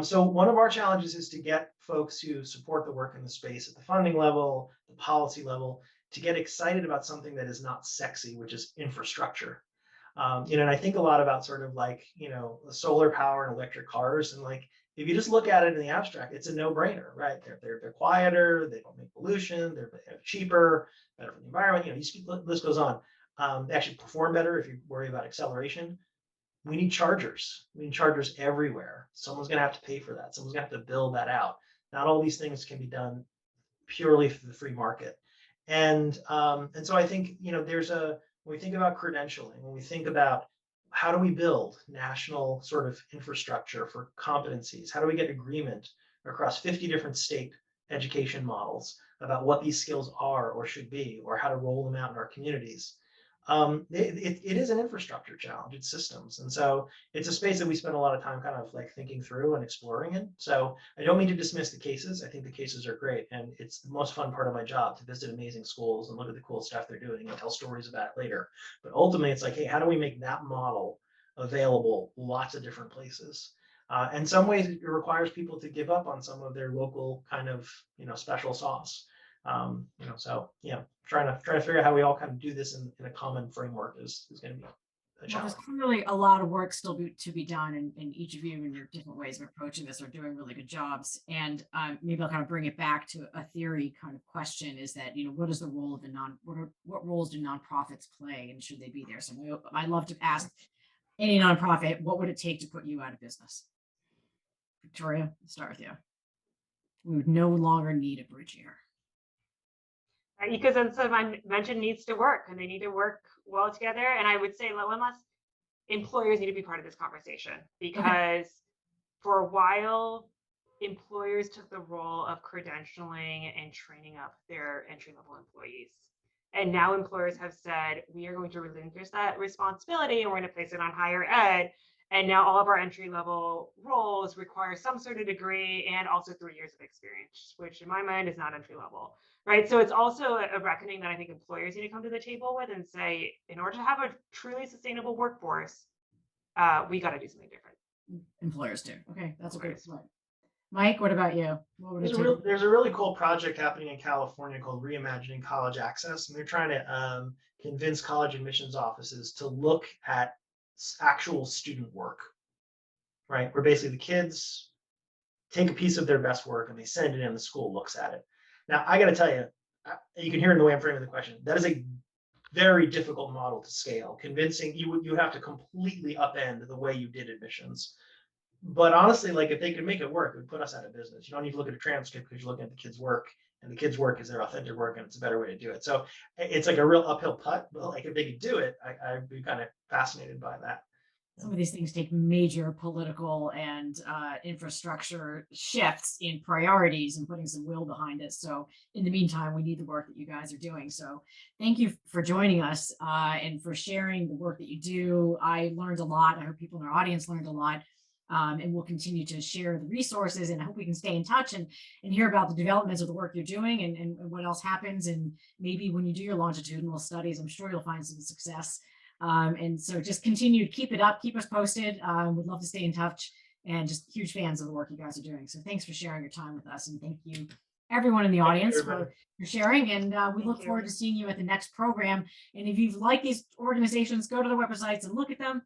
So one of our challenges is to get folks who support the work in the space at the funding level, the policy level, to get excited about something that is not sexy, which is infrastructure. And I think a lot about sort of like, solar power and electric cars, and like, if you just look at it in the abstract, it's a no-brainer, right? They're quieter, they don't make pollution, they're cheaper, better for the environment. The list goes on. They actually perform better if you worry about acceleration. We need chargers. We need chargers everywhere. Someone's going to have to pay for that. Someone's going to have to build that out. Not all these things can be done purely through the free market. And so I think, when we think about credentialing, when we think about how do we build national sort of infrastructure for competencies, how do we get agreement across 50 different state education models about what these skills are or should be, or how to roll them out in our communities? It is an infrastructure challenge. It's systems. And so it's a space that we spend a lot of time kind of like thinking through and exploring it. So I don't mean to dismiss the cases. I think the cases are great. And it's the most fun part of my job, to visit amazing schools and look at the cool stuff they're doing and tell stories about it later. But ultimately, it's like, hey, how do we make that model available lots of different places? In some ways, it requires people to give up on some of their local kind of, special sauce. So yeah, trying to figure out how we all kind of do this in a common framework is going to be a challenge. There's clearly a lot of work still to be done, and each of you in your different ways of approaching this are doing really good jobs. And maybe I'll kind of bring it back to a theory kind of question: is that, what is the role of what roles do nonprofits play, and should they be there? So I love to ask any nonprofit, what would it take to put you out of business? Victoria, let's start with you. We would no longer need a bridge here. Ecosystem I mentioned needs to work, and they need to work well together. And I would say one last, employers need to be part of this conversation, because for a while, employers took the role of credentialing and training up their entry-level employees. And now employers have said, we are going to relinquish that responsibility and we're going to place it on higher ed. And now all of our entry-level roles require some sort of degree and also 3 years of experience, which in my mind is not entry-level, right? So it's also a reckoning that I think employers need to come to the table with and say, in order to have a truly sustainable workforce, we got to do something different. Employers do. Okay, that's a great point. Mike, what about you? There's a really cool project happening in California called Reimagining College Access, and they're trying to convince college admissions offices to look at actual student work, right? Where basically the kids take a piece of their best work and they send it in, the school looks at it. Now, I got to tell you, you can hear in the way I'm framing the question, that is a very difficult model to scale. Convincing you have to completely upend the way you did admissions. But honestly, like, if they could make it work, it would put us out of business. You don't need to look at a transcript because you're looking at the kids' work, and the kids' work is their authentic work, and it's a better way to do it. So it's like a real uphill putt, but like, if they could do it, I'd be kind of fascinated by that. Some of these things take major political and infrastructure shifts in priorities and putting some will behind it. So in the meantime, we need the work that you guys are doing. So thank you for joining us and for sharing the work that you do. I learned a lot. I hope people in our audience learned a lot. And we'll continue to share the resources, and I hope we can stay in touch and hear about the developments of the work you're doing and what else happens. And maybe when you do your longitudinal studies, I'm sure you'll find some success. And so just continue to keep it up, keep us posted. We'd love to stay in touch, and just huge fans of the work you guys are doing. So thanks for sharing your time with us. And thank you everyone in the audience for sharing. And we look forward to seeing you at the next program. And if you've liked these organizations, go to their websites and look at them.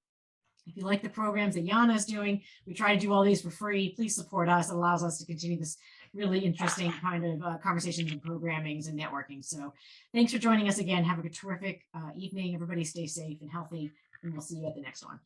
If you like the programs that Jana is doing, we try to do all these for free. Please support us. It allows us to continue this really interesting kind of conversations and programmings and networking. So thanks for joining us again. Have a terrific evening. Everybody stay safe and healthy, and we'll see you at the next one.